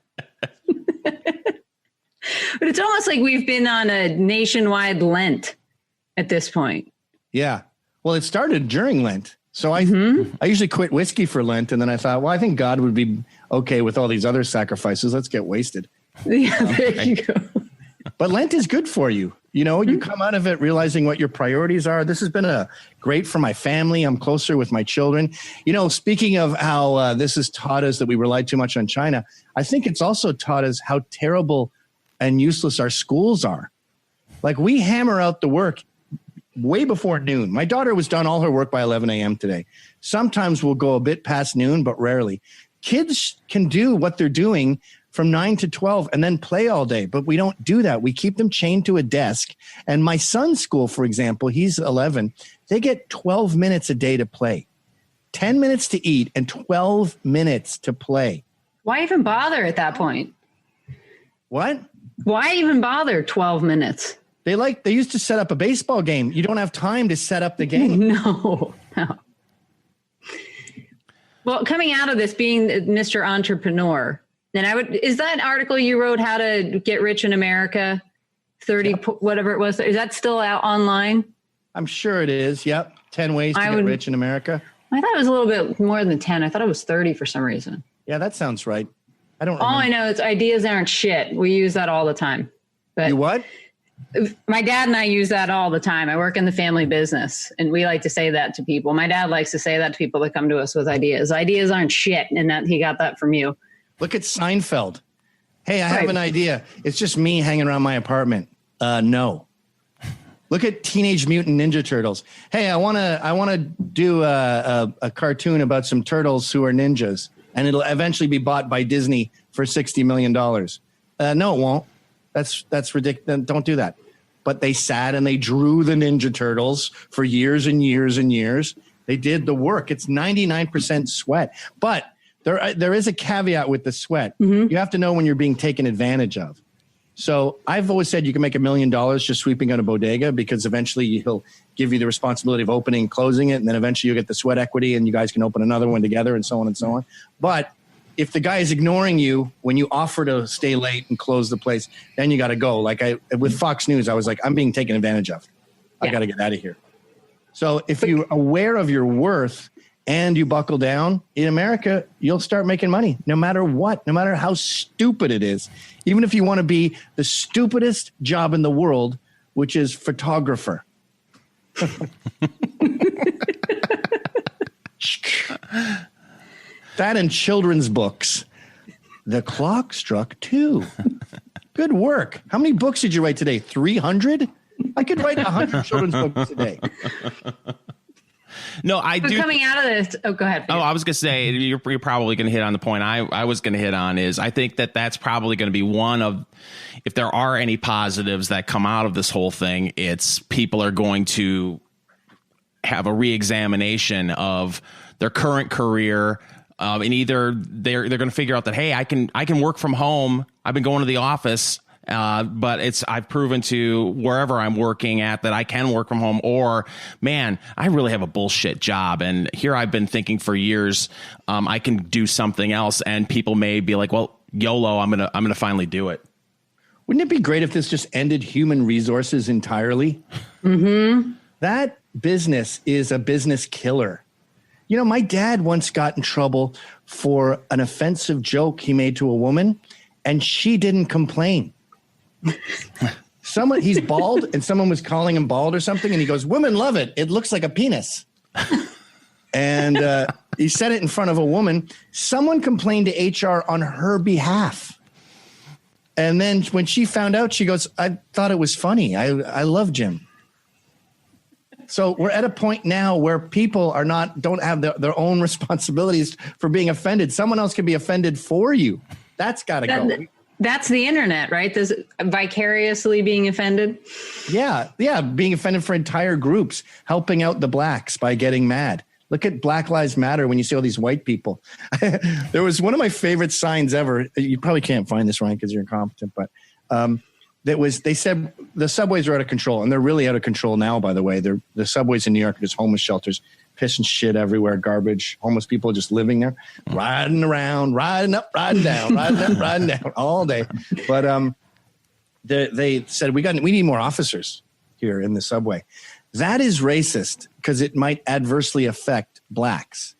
Speaker 1: But it's almost like we've been on a nationwide Lent at this point.
Speaker 2: Yeah. Well, it started during Lent. So I usually quit whiskey for Lent. And then I thought, well, I think God would be okay with all these other sacrifices. Let's get wasted.
Speaker 1: Yeah, there you go.
Speaker 2: But Lent is good for you. You know, you come out of it realizing what your priorities are. This has been great for my family. I'm closer with my children. You know, speaking of how this has taught us that we rely too much on China, I think it's also taught us how terrible and useless our schools are. Like, we hammer out the work way before noon. My daughter was done all her work by 11 a.m. today. Sometimes we'll go a bit past noon, but rarely. Kids can do what they're doing from 9 to 12 and then play all day, but we don't do that. We keep them chained to a desk. And my son's school, for example, he's 11. They get 12 minutes a day to play, 10 minutes to eat, and 12 minutes to play.
Speaker 1: Why even bother at that point?
Speaker 2: What?
Speaker 1: Why even bother 12 minutes?
Speaker 2: They used to set up a baseball game. You don't have time to set up the game.
Speaker 1: No. Well, coming out of this, being Mr. Entrepreneur, then is that article you wrote, How to Get Rich in America, 30, whatever it was, is that still out online? I'm
Speaker 2: sure it is. Yep. 10 ways to get rich in America.
Speaker 1: I thought it was a little bit more than 10. I thought it was 30 for some reason.
Speaker 2: Yeah, that sounds right. I don't
Speaker 1: All I know is ideas aren't shit. We use that all the time. But
Speaker 2: you what?
Speaker 1: My dad and I use that all the time. I work in the family business, and we like to say that to people. My dad likes to say that to people that come to us with ideas. Ideas aren't shit, and that he got that from you.
Speaker 2: Look at Seinfeld. Hey, I have an idea. It's just me hanging around my apartment. No. Look at Teenage Mutant Ninja Turtles. Hey, I want to do a cartoon about some turtles who are ninjas, and it'll eventually be bought by Disney for $60 million. No, it won't. That's ridiculous. Don't do that. But they sat and they drew the Ninja Turtles for years and years and years. They did the work. It's 99% sweat. But there is a caveat with the sweat. Mm-hmm. You have to know when you're being taken advantage of. So I've always said you can make $1 million just sweeping out a bodega, because eventually he'll give you the responsibility of opening and closing it. And then eventually you'll get the sweat equity and you guys can open another one together, and so on and so on. But if the guy is ignoring you when you offer to stay late and close the place, then you got to go. Like with Fox News, I was like, I'm being taken advantage of. I got to get out of here. So if you're aware of your worth and you buckle down in America, you'll start making money no matter what, no matter how stupid it is. Even if you want to be the stupidest job in the world, which is photographer. That and children's books. The clock struck 2. Good work. How many books did you write today? 300? I could write 100 children's books a day.
Speaker 3: No, I do.
Speaker 1: Coming out of this. Oh, go ahead.
Speaker 3: Oh, I was going to say, you're probably going to hit on the point I was going to hit on is I think that's probably going to be one of, if there are any positives that come out of this whole thing, it's people are going to have a reexamination of their current career. And either they're going to figure out that, hey, I can work from home. I've been going to the office, but I've proven to wherever I'm working at that I can work from home. Or, man, I really have a bullshit job, and here I've been thinking for years I can do something else. And people may be like, well, YOLO, I'm gonna finally do it.
Speaker 2: Wouldn't it be great if this just ended human resources entirely?
Speaker 1: Mm-hmm.
Speaker 2: That business is a business killer. You know, my dad once got in trouble for an offensive joke he made to a woman, and she didn't complain. He's bald, and someone was calling him bald or something, and he goes, "Women love it. It looks like a penis." And he said it in front of a woman. Someone complained to HR on her behalf. And then when she found out, she goes, "I thought it was funny. I love Jim." So we're at a point now where people don't have their own responsibilities for being offended. Someone else can be offended for you. That's got to go.
Speaker 1: That's the internet, right? There's vicariously being offended.
Speaker 2: Yeah. Being offended for entire groups, helping out the blacks by getting mad. Look at Black Lives Matter when you see all these white people. There was one of my favorite signs ever. You probably can't find this, Ryan, because you're incompetent, but they said the subways are out of control, and they're really out of control now, by the way. The subways in New York are just homeless shelters, piss and shit everywhere, garbage, homeless people just living there, riding around, riding up, riding down, riding up, riding down all day. But they said, we need more officers here in the subway. That is racist because it might adversely affect blacks.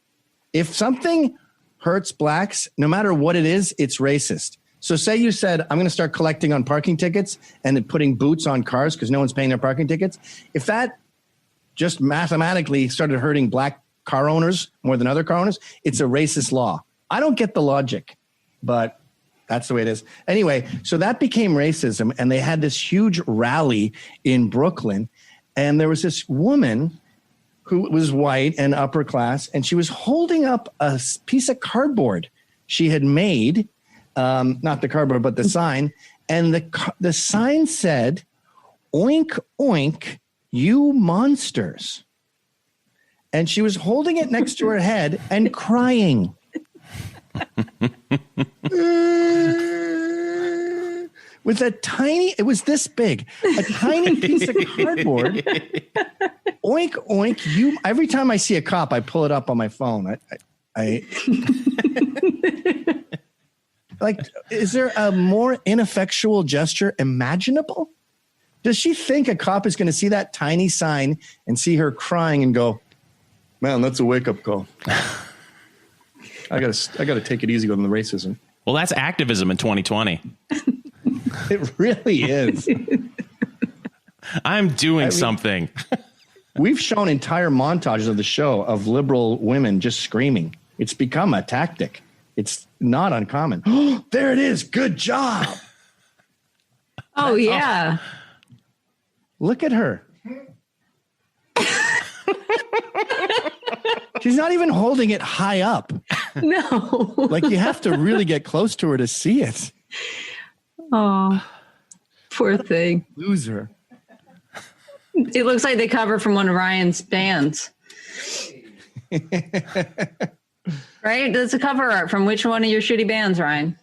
Speaker 2: If something hurts blacks, no matter what it is, it's racist. So say you said, I'm going to start collecting on parking tickets and then putting boots on cars because no one's paying their parking tickets. If that just mathematically started hurting black car owners more than other car owners, it's a racist law. I don't get the logic, but that's the way it is. Anyway, so that became racism, and they had this huge rally in Brooklyn, and there was this woman who was white and upper class, and she was holding up a piece of cardboard she had made, not the cardboard, but the sign, and the sign said, "Oink, oink, you monsters." And she was holding it next to her head and crying. With it was this big, a tiny piece of cardboard. Oink, oink, you. Every time I see a cop, I pull it up on my phone. I like, is there a more ineffectual gesture imaginable? Does she think a cop is going to see that tiny sign and see her crying and go, "Man, that's a wake-up call. I gotta take it easy on the racism."
Speaker 3: Well, that's activism in 2020.
Speaker 2: It really is.
Speaker 3: I'm doing something.
Speaker 2: We've shown entire montages of the show of liberal women just screaming. It's become a tactic. It's not uncommon. Oh, there it is. Good job.
Speaker 1: Oh, yeah.
Speaker 2: Look at her. She's not even holding it high up.
Speaker 1: No.
Speaker 2: Like, you have to really get close to her to see it.
Speaker 1: Oh, poor thing.
Speaker 2: Loser.
Speaker 1: It looks like the cover from one of Ryan's bands. Right? That's a cover art from which one of your shitty bands, Ryan?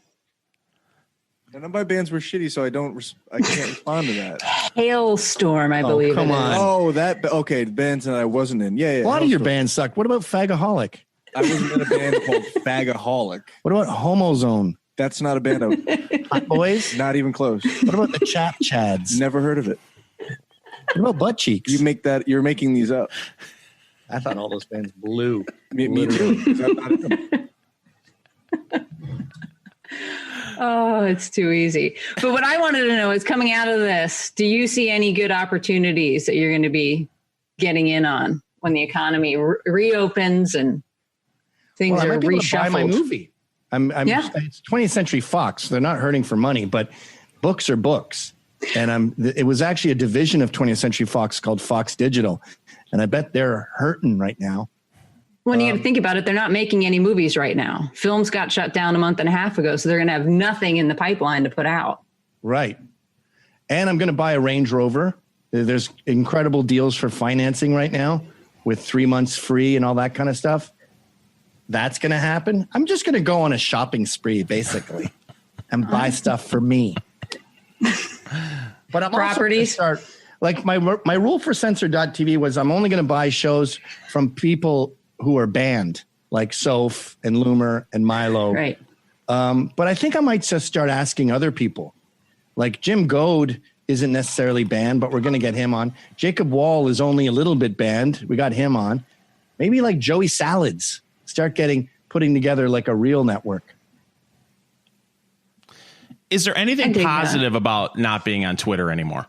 Speaker 4: None of my bands were shitty, so I can't respond to that.
Speaker 1: Hailstorm, I believe.
Speaker 2: Come on.
Speaker 4: Oh, okay, the bands that I wasn't in. Yeah.
Speaker 2: A lot of your bands suck. What about Fagaholic?
Speaker 4: I wasn't in a band called Fagaholic.
Speaker 2: What about Homozone?
Speaker 4: That's not a band of
Speaker 2: Hot Boys?
Speaker 4: Not even close.
Speaker 2: What about the Chap Chads?
Speaker 4: Never heard of it.
Speaker 2: What about Butt Cheeks?
Speaker 4: You're making these up.
Speaker 2: I thought all those bands blew.
Speaker 4: Me too.
Speaker 1: Oh, it's too easy. But what I wanted to know is, coming out of this, do you see any good opportunities that you're going to be getting in on when the economy reopens and things are reshuffled?
Speaker 2: Buy my movie. It's 20th Century Fox. They're not hurting for money, but books are books. And it was actually a division of 20th Century Fox called Fox Digital. And I bet they're hurting right now.
Speaker 1: When you got to think about it, they're not making any movies right now. Films got shut down a month and a half ago, so they're going to have nothing in the pipeline to put out.
Speaker 2: Right. And I'm going to buy a Range Rover. There's incredible deals for financing right now with 3 months free and all that kind of stuff. That's going to happen. I'm just going to go on a shopping spree, basically, and buy stuff for me. But I'm
Speaker 1: properties.
Speaker 2: Also start, like, my rule for censor.tv was I'm only going to buy shows from people who are banned, like Soph and Loomer and Milo.
Speaker 1: Right.
Speaker 2: But I think I might just start asking other people. Like Jim Goad isn't necessarily banned, but we're going to get him on. Jacob Wall is only a little bit banned. We got him on. Maybe like Joey Salads. Start putting together like a real network.
Speaker 3: Is there anything positive about not being on Twitter anymore?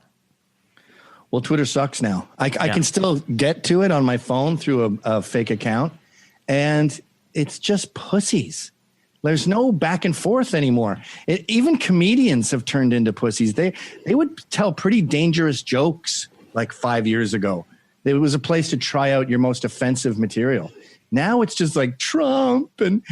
Speaker 2: Well, Twitter sucks now. I can still get to it on my phone through a fake account, and it's just pussies. There's no back and forth anymore. Even comedians have turned into pussies. They would tell pretty dangerous jokes like 5 years ago. It was a place to try out your most offensive material. Now it's just like Trump. And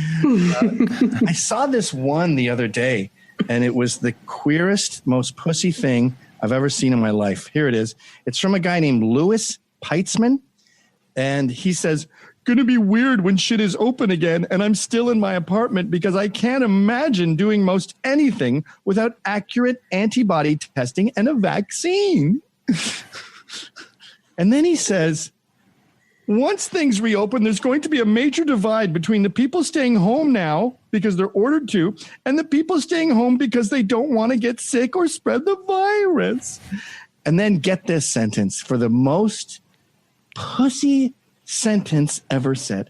Speaker 2: I saw this one the other day, and it was the queerest, most pussy thing I've ever seen in my life. Here it is. It's from a guy named Louis Peitzman. And he says, "Gonna be weird when shit is open again and I'm still in my apartment because I can't imagine doing most anything without accurate antibody testing and a vaccine." And then he says, Once things reopen, there's going to be a major divide between the people staying home now because they're ordered to, and the people staying home because they don't want to get sick or spread the virus. And then get this sentence, for the most pussy sentence ever said.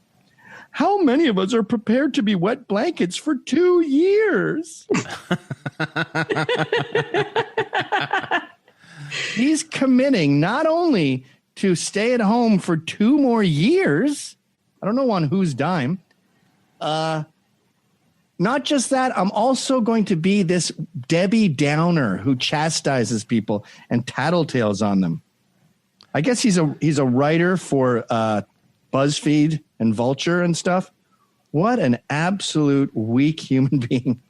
Speaker 2: How many of us are prepared to be wet blankets for 2 years? He's committing not only to stay at home for 2 more years. I don't know on whose dime. Not just that, I'm also going to be this Debbie Downer who chastises people and tattletales on them. I guess he's a writer for BuzzFeed and Vulture and stuff. What an absolute weak human being.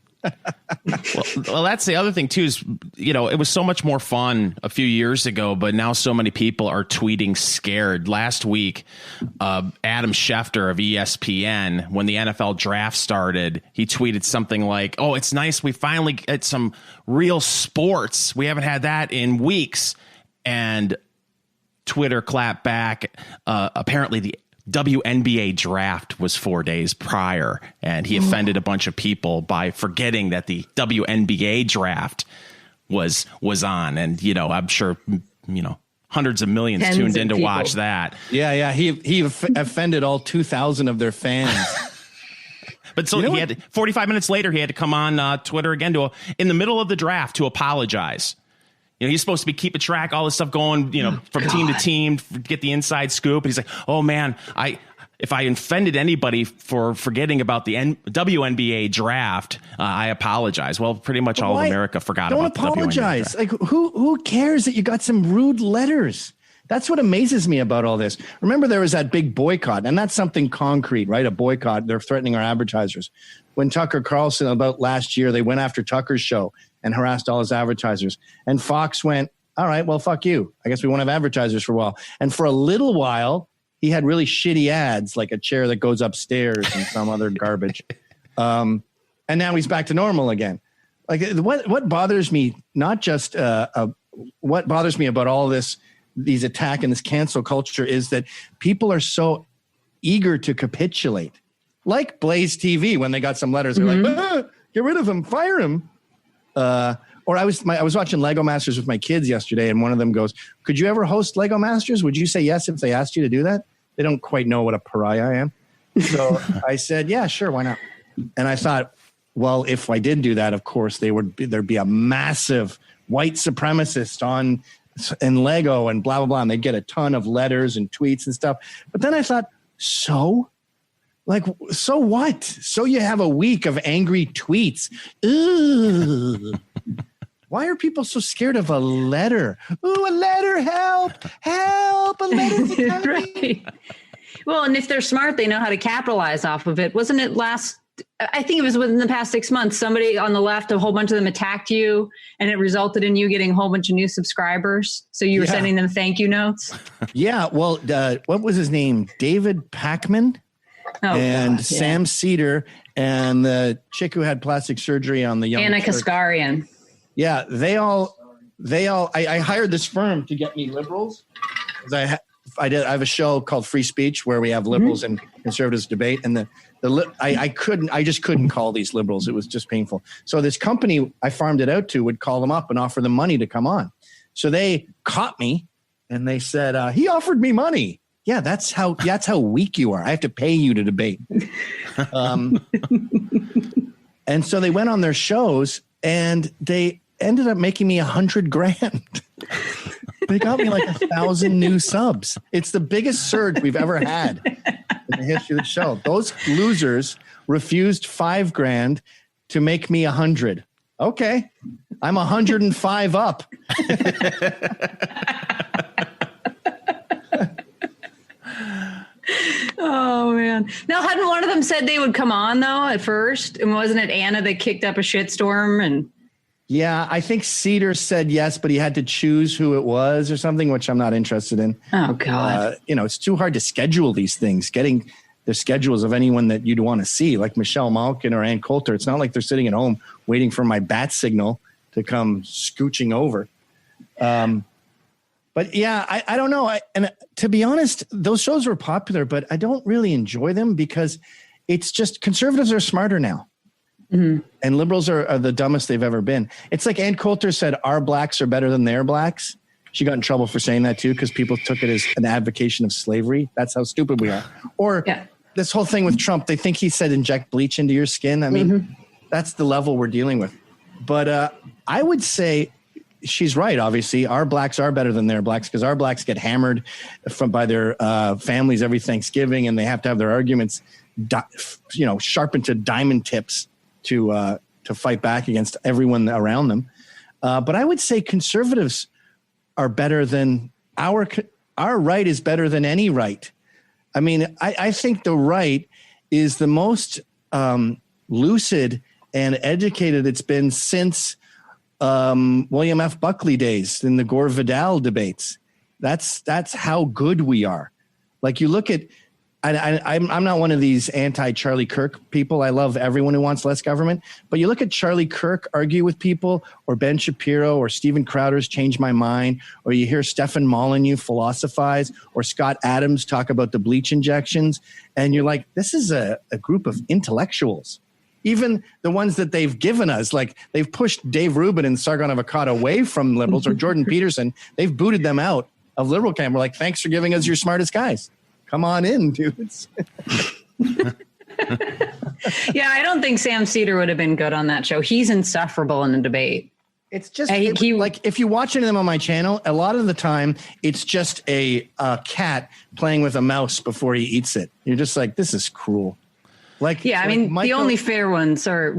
Speaker 3: Well, that's the other thing too, is, it was so much more fun a few years ago, but now so many people are tweeting scared. Last week, Adam Schefter of ESPN, when the NFL draft started, he tweeted something like, "Oh, it's nice. We finally get some real sports. We haven't had that in weeks." And Twitter clapped back. Apparently the WNBA draft was 4 days prior, and he offended a bunch of people by forgetting that the WNBA draft was on. And, I'm sure, hundreds of millions tuned in to watch that.
Speaker 2: Yeah. He offended all 2,000 of their fans.
Speaker 3: But so he had 45 minutes later, he had to come on Twitter again in the middle of the draft to apologize. He's supposed to be keeping track, all this stuff going, from team to team, get the inside scoop. And he's like, "Oh man, if I offended anybody for forgetting about the WNBA draft, I apologize." Well, pretty much all of America forgot about the WNBA draft.
Speaker 2: Don't apologize. Like, who cares that you got some rude letters? That's what amazes me about all this. Remember, there was that big boycott, and that's something concrete, right? A boycott. They're threatening our advertisers. When Tucker Carlson, about last year, they went after Tucker's show and harassed all his advertisers. And Fox went, "All right, well, fuck you. I guess we won't have advertisers for a while." And for a little while, he had really shitty ads, like a chair that goes upstairs and some other garbage. And now he's back to normal again. Like, what bothers me, not just what bothers me about all these attack and this cancel culture, is that people are so eager to capitulate. Like Blaze TV, when they got some letters, they're like, "Get rid of him, fire him." Or I was watching Lego Masters with my kids yesterday, and one of them goes, "Could you ever host Lego Masters? Would you say yes if they asked you to do that?" They don't quite know what a pariah I am. So I said, "Yeah, sure, why not?" And I thought, well, if I did do that, of course, there'd be a massive white supremacist in Lego and blah, blah, blah. And they'd get a ton of letters and tweets and stuff. But then I thought, so what? So you have a week of angry tweets. Ugh. Why are people so scared of a letter? Ooh, a letter, help, a letter.
Speaker 1: Right. Well, and if they're smart, they know how to capitalize off of it. Wasn't it I think it was within the past 6 months, somebody on the left, a whole bunch of them attacked you, and it resulted in you getting a whole bunch of new subscribers. So you were sending them thank you notes. Yeah.
Speaker 2: Well, what was his name? David Packman and Sam Cedar and the chick who had plastic surgery on the young
Speaker 1: Anna Kaskarian.
Speaker 2: Yeah. I hired this firm to get me liberals. I have a show called Free Speech where we have liberals and conservatives debate, and I just couldn't call these liberals. It was just painful. So this company I farmed it out to would call them up and offer them money to come on. So they caught me and they said, he offered me money. Yeah, that's how weak you are. I have to pay you to debate. And so they went on their shows and they ended up making me $100,000. They got me like 1,000 new subs. It's the biggest surge we've ever had in the history of the show. Those losers refused $5,000 to make me 100. Okay, I'm 105 up.
Speaker 1: Oh man! Now, hadn't one of them said they would come on though at first? And wasn't it Anna that kicked up a shitstorm? And
Speaker 2: yeah, I think Cedar said yes, but he had to choose who it was or something, which I'm not interested in.
Speaker 1: Oh God!
Speaker 2: It's too hard to schedule these things. Getting the schedules of anyone that you'd want to see, like Michelle Malkin or Ann Coulter. It's not like they're sitting at home waiting for my bat signal to come scooching over. But yeah, I don't know. And to be honest, those shows were popular, but I don't really enjoy them because it's just conservatives are smarter now. Mm-hmm. And liberals are the dumbest they've ever been. It's like Ann Coulter said, our blacks are better than their blacks. She got in trouble for saying that too, because people took it as an advocation of slavery. That's how stupid we are. Or this whole thing with Trump, they think he said inject bleach into your skin. I mean, that's the level we're dealing with. But I would say she's right. Obviously, our blacks are better than their blacks because our blacks get hammered by their families every Thanksgiving, and they have to have their arguments, sharpened to diamond tips to fight back against everyone around them. But I would say conservatives are better than our right is better than any right. I mean, I think the right is the most lucid and educated it's been since William F. Buckley days in the Gore Vidal debates. That's how good we are. Like you look at, I'm not one of these anti-Charlie Kirk people. I love everyone who wants less government. But you look at Charlie Kirk argue with people, or Ben Shapiro, or Steven Crowder's Change My Mind, or you hear Stefan Molyneux philosophize, or Scott Adams talk about the bleach injections, and you're like, this is a group of intellectuals. Even the ones that they've given us, like they've pushed Dave Rubin and Sargon Avocado away from liberals, or Jordan Peterson, they've booted them out of liberal camp. We're like, thanks for giving us your smartest guys. Come on in, dudes.
Speaker 1: Yeah, I don't think Sam Cedar would have been good on that show. He's insufferable in the debate.
Speaker 2: It's just like if you watch any of them on my channel, a lot of the time it's just a cat playing with a mouse before he eats it. You're just like, this is cruel.
Speaker 1: I mean, the only fair ones are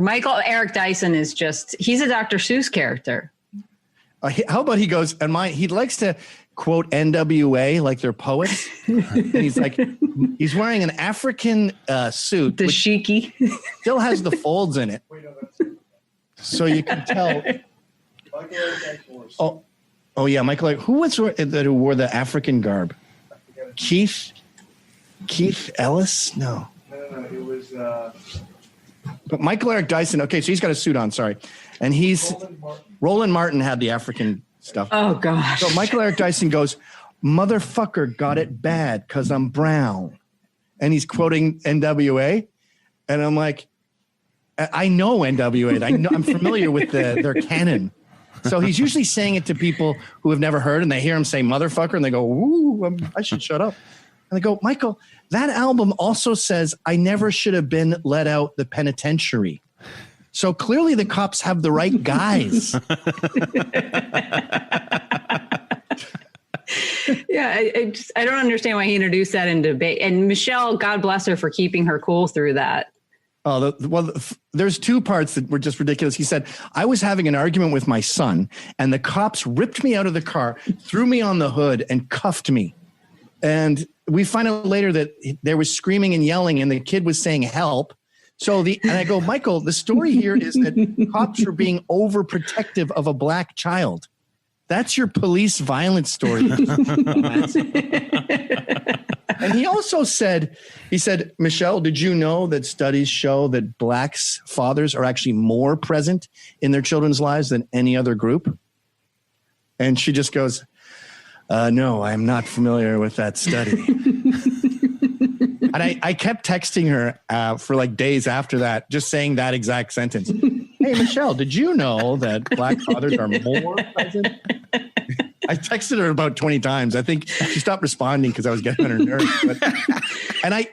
Speaker 1: Eric Dyson is he's a Dr. Seuss character.
Speaker 2: How about he goes, he likes to quote NWA like they're poets. And he's like, he's wearing an African suit.
Speaker 1: The shiki.
Speaker 2: Still has the folds in it. So you can tell. Oh yeah, Michael. Who was that who wore the African garb? Keith Ellis? No, it was. But Michael Eric Dyson. Okay, so he's got a suit on. Sorry, and Roland Martin had the African stuff.
Speaker 1: Oh gosh.
Speaker 2: So Michael Eric Dyson goes, "Motherfucker got it bad because I'm brown," and he's quoting NWA, and I'm like, I know NWA. I'm familiar with their canon. So he's usually saying it to people who have never heard, and they hear him say motherfucker, and they go, ooh, I should shut up. And they go, Michael, that album also says I never should have been let out the penitentiary. So clearly the cops have the right guys.
Speaker 1: Yeah, I don't understand why he introduced that in debate. And Michelle, God bless her for keeping her cool through that.
Speaker 2: Oh, there's two parts that were just ridiculous. He said, I was having an argument with my son, and the cops ripped me out of the car, threw me on the hood, and cuffed me. And we find out later that there was screaming and yelling, and the kid was saying help. And I go, Michael, the story here is that cops are being overprotective of a black child. That's your police violence story. And he also said, Michelle, did you know that studies show that blacks' fathers are actually more present in their children's lives than any other group? And she just goes, no, I'm not familiar with that study. And I kept texting her for like days after that, just saying that exact sentence. Hey, Michelle, did you know that black fathers are more present? I texted her about 20 times. I think she stopped responding because I was getting on her nerves. And I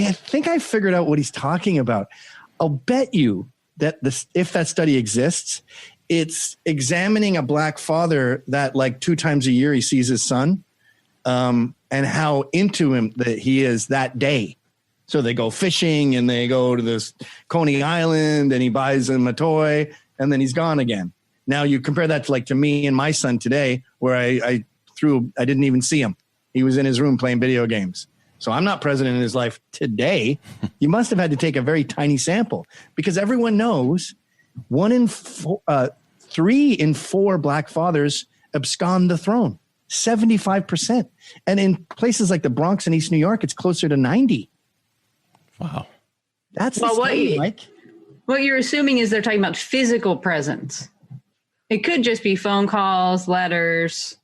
Speaker 2: think I figured out what he's talking about. I'll bet you that if that study exists, it's examining a black father that like 2 times a year he sees his son, and how into him that he is that day. So they go fishing and they go to this Coney Island and he buys him a toy and then he's gone again. Now you compare that to me and my son today, where I didn't even see him. He was in his room playing video games. So I'm not present in his life today. You must have had to take a very tiny sample, because everyone knows 3 in 4 black fathers abscond the throne, 75%. And in places like the Bronx and East New York, it's closer to 90.
Speaker 3: Wow.
Speaker 2: That's Mike.
Speaker 1: What you're assuming is they're talking about physical presence. It could just be phone calls, letters.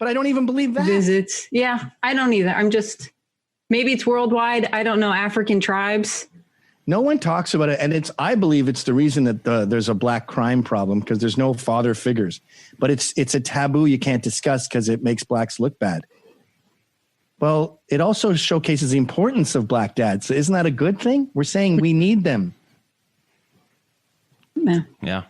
Speaker 2: But I don't even believe that.
Speaker 1: visits. Yeah, I don't either. Maybe it's worldwide. I don't know. African tribes.
Speaker 2: No one talks about it. And I believe it's the reason that there's a black crime problem, because there's no father figures. But it's a taboo you can't discuss because it makes blacks look bad. Well, it also showcases the importance of black dads. So isn't that a good thing? We're saying we need them.
Speaker 3: Yeah.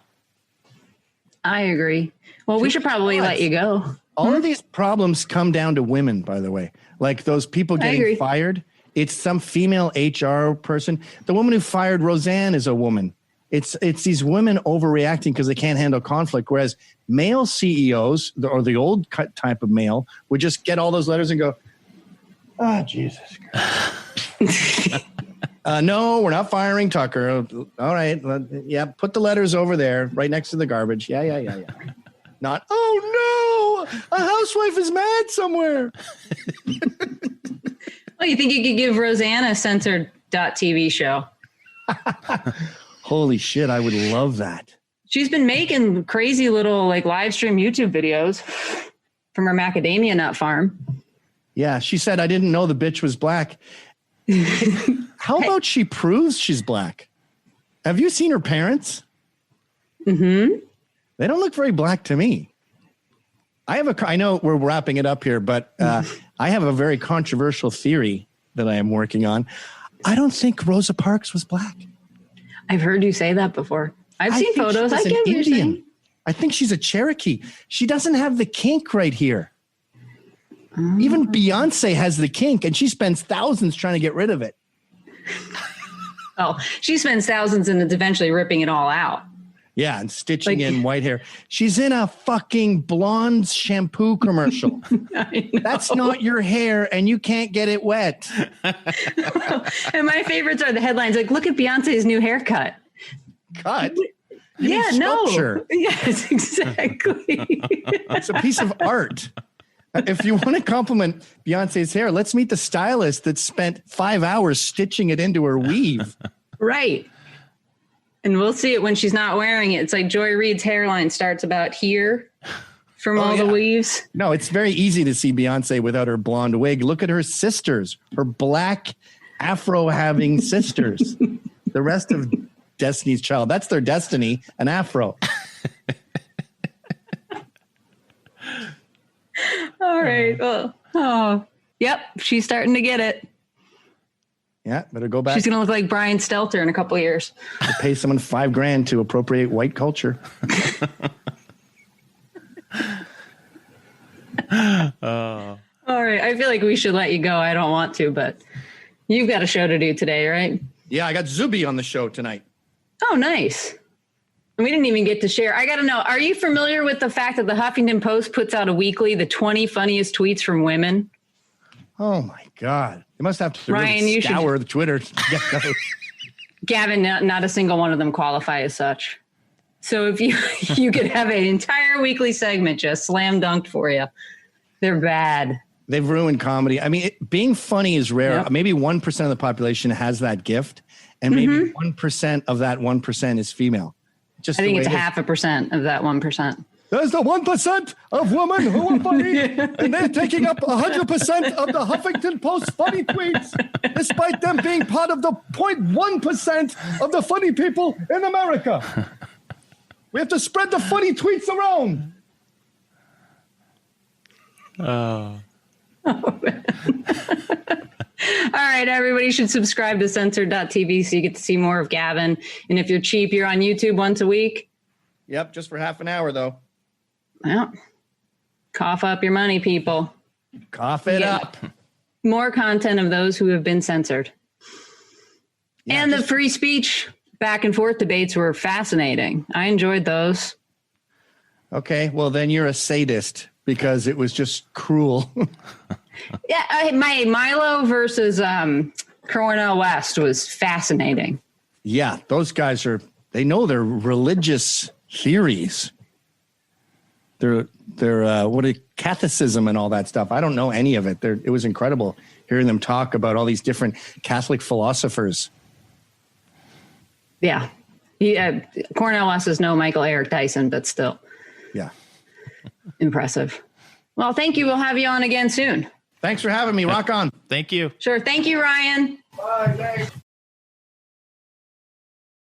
Speaker 1: I agree. Well, we should probably let you go.
Speaker 2: All of these problems come down to women, by the way. Like those people getting fired. It's some female HR person. The woman who fired Roseanne is a woman. It's these women overreacting because they can't handle conflict. Whereas male CEOs, or the old type of male, would just get all those letters and go, "Oh, Jesus Christ." No, we're not firing Tucker. All right. Yeah, put the letters over there right next to the garbage. Yeah. Not, oh, no, a housewife is mad somewhere.
Speaker 1: Well, you think you could give Roseanne a censored.tv show?
Speaker 2: Holy shit, I would love that.
Speaker 1: She's been making crazy little live stream YouTube videos from her macadamia nut farm.
Speaker 2: Yeah, she said, I didn't know the bitch was black. How about she proves she's black? Have you seen her parents?
Speaker 1: Mm-hmm.
Speaker 2: They don't look very black to me. I know we're wrapping it up here, but I have a very controversial theory that I am working on. I don't think Rosa Parks was black.
Speaker 1: I've heard you say that before. I've seen photos. I get what you're saying.
Speaker 2: I think she's a Cherokee. She doesn't have the kink right here. Even Beyonce has the kink, and she spends thousands trying to get rid of it.
Speaker 1: Oh, she spends thousands and it's eventually ripping it all out.
Speaker 2: Yeah, and stitching in white hair. She's in a fucking blonde shampoo commercial. That's not your hair, and you can't get it wet.
Speaker 1: And my favorites are the headlines look at Beyonce's new haircut.
Speaker 2: Cut?
Speaker 1: Yeah, no. Yes, exactly.
Speaker 2: It's a piece of art. If you want to compliment Beyonce's hair, let's meet the stylist that spent 5 hours stitching it into her weave.
Speaker 1: Right. And we'll see it when she's not wearing it. It's like Joy Reid's hairline starts about here from all the weaves.
Speaker 2: No, it's very easy to see Beyonce without her blonde wig. Look at her sisters, her black afro-having sisters. The rest of Destiny's Child, that's their destiny, an afro.
Speaker 1: All right. Well, yep. She's starting to get it.
Speaker 2: Yeah, better go back.
Speaker 1: She's going to look like Brian Stelter in a couple of years.
Speaker 2: To pay someone $5,000 to appropriate white culture.
Speaker 1: All right. I feel like we should let you go. I don't want to, but you've got a show to do today, right?
Speaker 2: Yeah, I got Zuby on the show tonight.
Speaker 1: Oh, nice. We didn't even get to share. I got to know, are you familiar with the fact that the Huffington Post puts out a weekly, the 20 funniest tweets from women?
Speaker 2: Oh, my God. They must have to
Speaker 1: Ryan,
Speaker 2: really scour the Twitter to get those.
Speaker 1: Gavin, not a single one of them qualify as such. So if you could have an entire weekly segment just slam dunked for you. They're bad.
Speaker 2: They've ruined comedy. I mean, being funny is rare. Yep. Maybe 1% of the population has that gift. And maybe 1% of that 1% is female. I
Speaker 1: think it's 0.5% of that 1%.
Speaker 2: There's the 1% of women who are funny, and they're taking up 100% of the Huffington Post funny tweets, despite them being part of the 0.1% of the funny people in America. We have to spread the funny tweets around.
Speaker 1: Oh. All right, everybody should subscribe to censored.tv so you get to see more of Gavin. And if you're cheap, you're on YouTube once a week.
Speaker 2: Yep, just for half an hour, though.
Speaker 1: Well, cough up your money, people.
Speaker 2: Cough it up.
Speaker 1: More content of those who have been censored. Yeah, and the free speech back and forth debates were fascinating. I enjoyed those.
Speaker 2: Okay, well, then you're a sadist because it was just cruel.
Speaker 1: Yeah, my Milo versus Cornel West was fascinating.
Speaker 2: Yeah, those guys they know their religious theories. Their Catholicism and all that stuff. I don't know any of it. It was incredible hearing them talk about all these different Catholic philosophers.
Speaker 1: Yeah. Cornel West is no Michael Eric Dyson, but still.
Speaker 2: Yeah.
Speaker 1: Impressive. Well, thank you. We'll have you on again soon.
Speaker 2: Thanks for having me. Rock on.
Speaker 3: Thank you.
Speaker 1: Sure. Thank you, Ryan.
Speaker 4: Bye. Thanks.